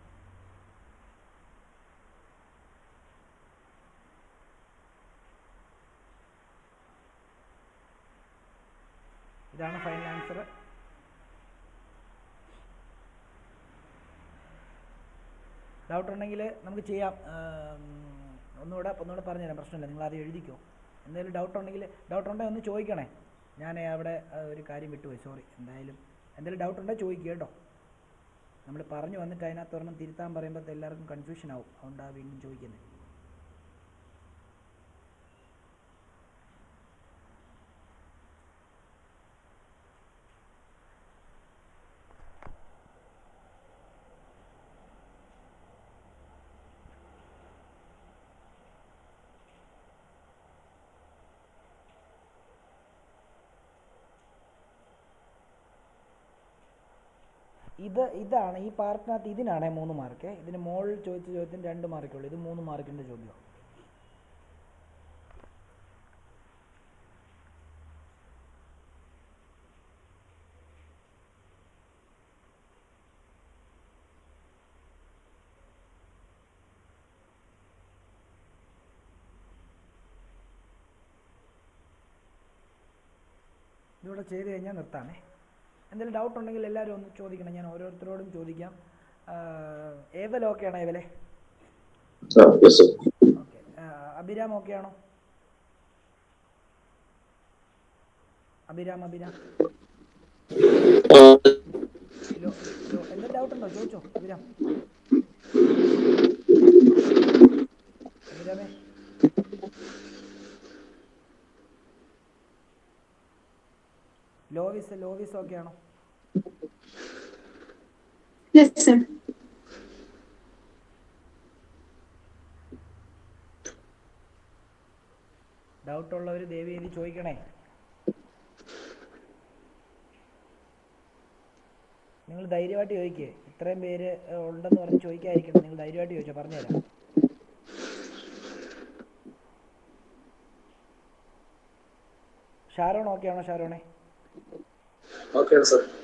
ഇതാണ് ഫൈനൽ ആൻസർ. ഡൗട്ട് ഉണ്ടെങ്കിൽ നമുക്ക് ചെയ്യാം. ഒന്നുകൂടെ പറഞ്ഞുതരാം, പ്രശ്നമില്ല. നിങ്ങൾ ആദ്യം എഴുതിക്കോ. എന്തെങ്കിലും ഡൗട്ട് ഉണ്ടെങ്കിൽ ഒന്ന് ചോദിക്കണേ. ഞാൻ അവിടെ ഒരു കാര്യം വിട്ടുപോയി, സോറി. എന്തെങ്കിലും ഡൗട്ട് ഉണ്ടെങ്കിൽ ചോദിക്കുക കേട്ടോ. നമ്മൾ പറഞ്ഞു വന്നിട്ട് അതിനകത്ത് ഒരെണ്ണം തിരുത്താൻ പറയുമ്പോൾ എല്ലാവർക്കും കൺഫ്യൂഷൻ ആവും. അതുകൊണ്ടാണ് വീണ്ടും ചോദിക്കുന്നത്. ഇതാണ് ഈ പാർട്ടിനകത്ത്, ഇതിനാണേ 3 മാർക്ക്. ഇതിന് മുകളിൽ ചോദിച്ച ചോദ്യത്തിന് 2 മാർക്കുള്ളൂ. ഇത് 3 മാർക്കിൻ്റെ ചോദ്യമാണ്. ഇതിവിടെ ചെയ്ത് കഴിഞ്ഞാൽ നിർത്താമേ. എന്തെങ്കിലും ഡൗട്ട് ഉണ്ടെങ്കിൽ എല്ലാവരും ഒന്ന് ചോദിക്കണം. ഞാൻ ഓരോരുത്തരോടും ചോദിക്കാം. ഏവൽ ഓക്കെ ആണോ? ഏവലെ ഓക്കെ. അഭിരാം ഓക്കെ ആണോ? അഭിരാം എന്തെങ്കിലും ഡൗട്ട് ഉണ്ടോ? ചോദിച്ചോ അഭിരാമേ. ലോവിസ് ഓക്കെ ആണോ? Yes, sir. ഡൗട്ട് ഉള്ളവർ ദയവേദി ചോദിക്കണേ. നിങ്ങൾ ധൈര്യമായിട്ട് ചോദിക്കേ. ഇത്രയും പേര് ഉണ്ടെന്ന് പറഞ്ഞ് ചോദിക്കാതിരിക്കണം. നിങ്ങൾ ധൈര്യമായിട്ട് ചോദിച്ചോ, പറഞ്ഞുതരാം. ഷാരോൺ ഓക്കെ ആണോ? ഷാരോണേ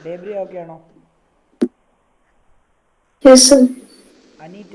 ഡേബ്രിയ ഓക്കെ ആണോ? Yes, sir. അനീറ്റ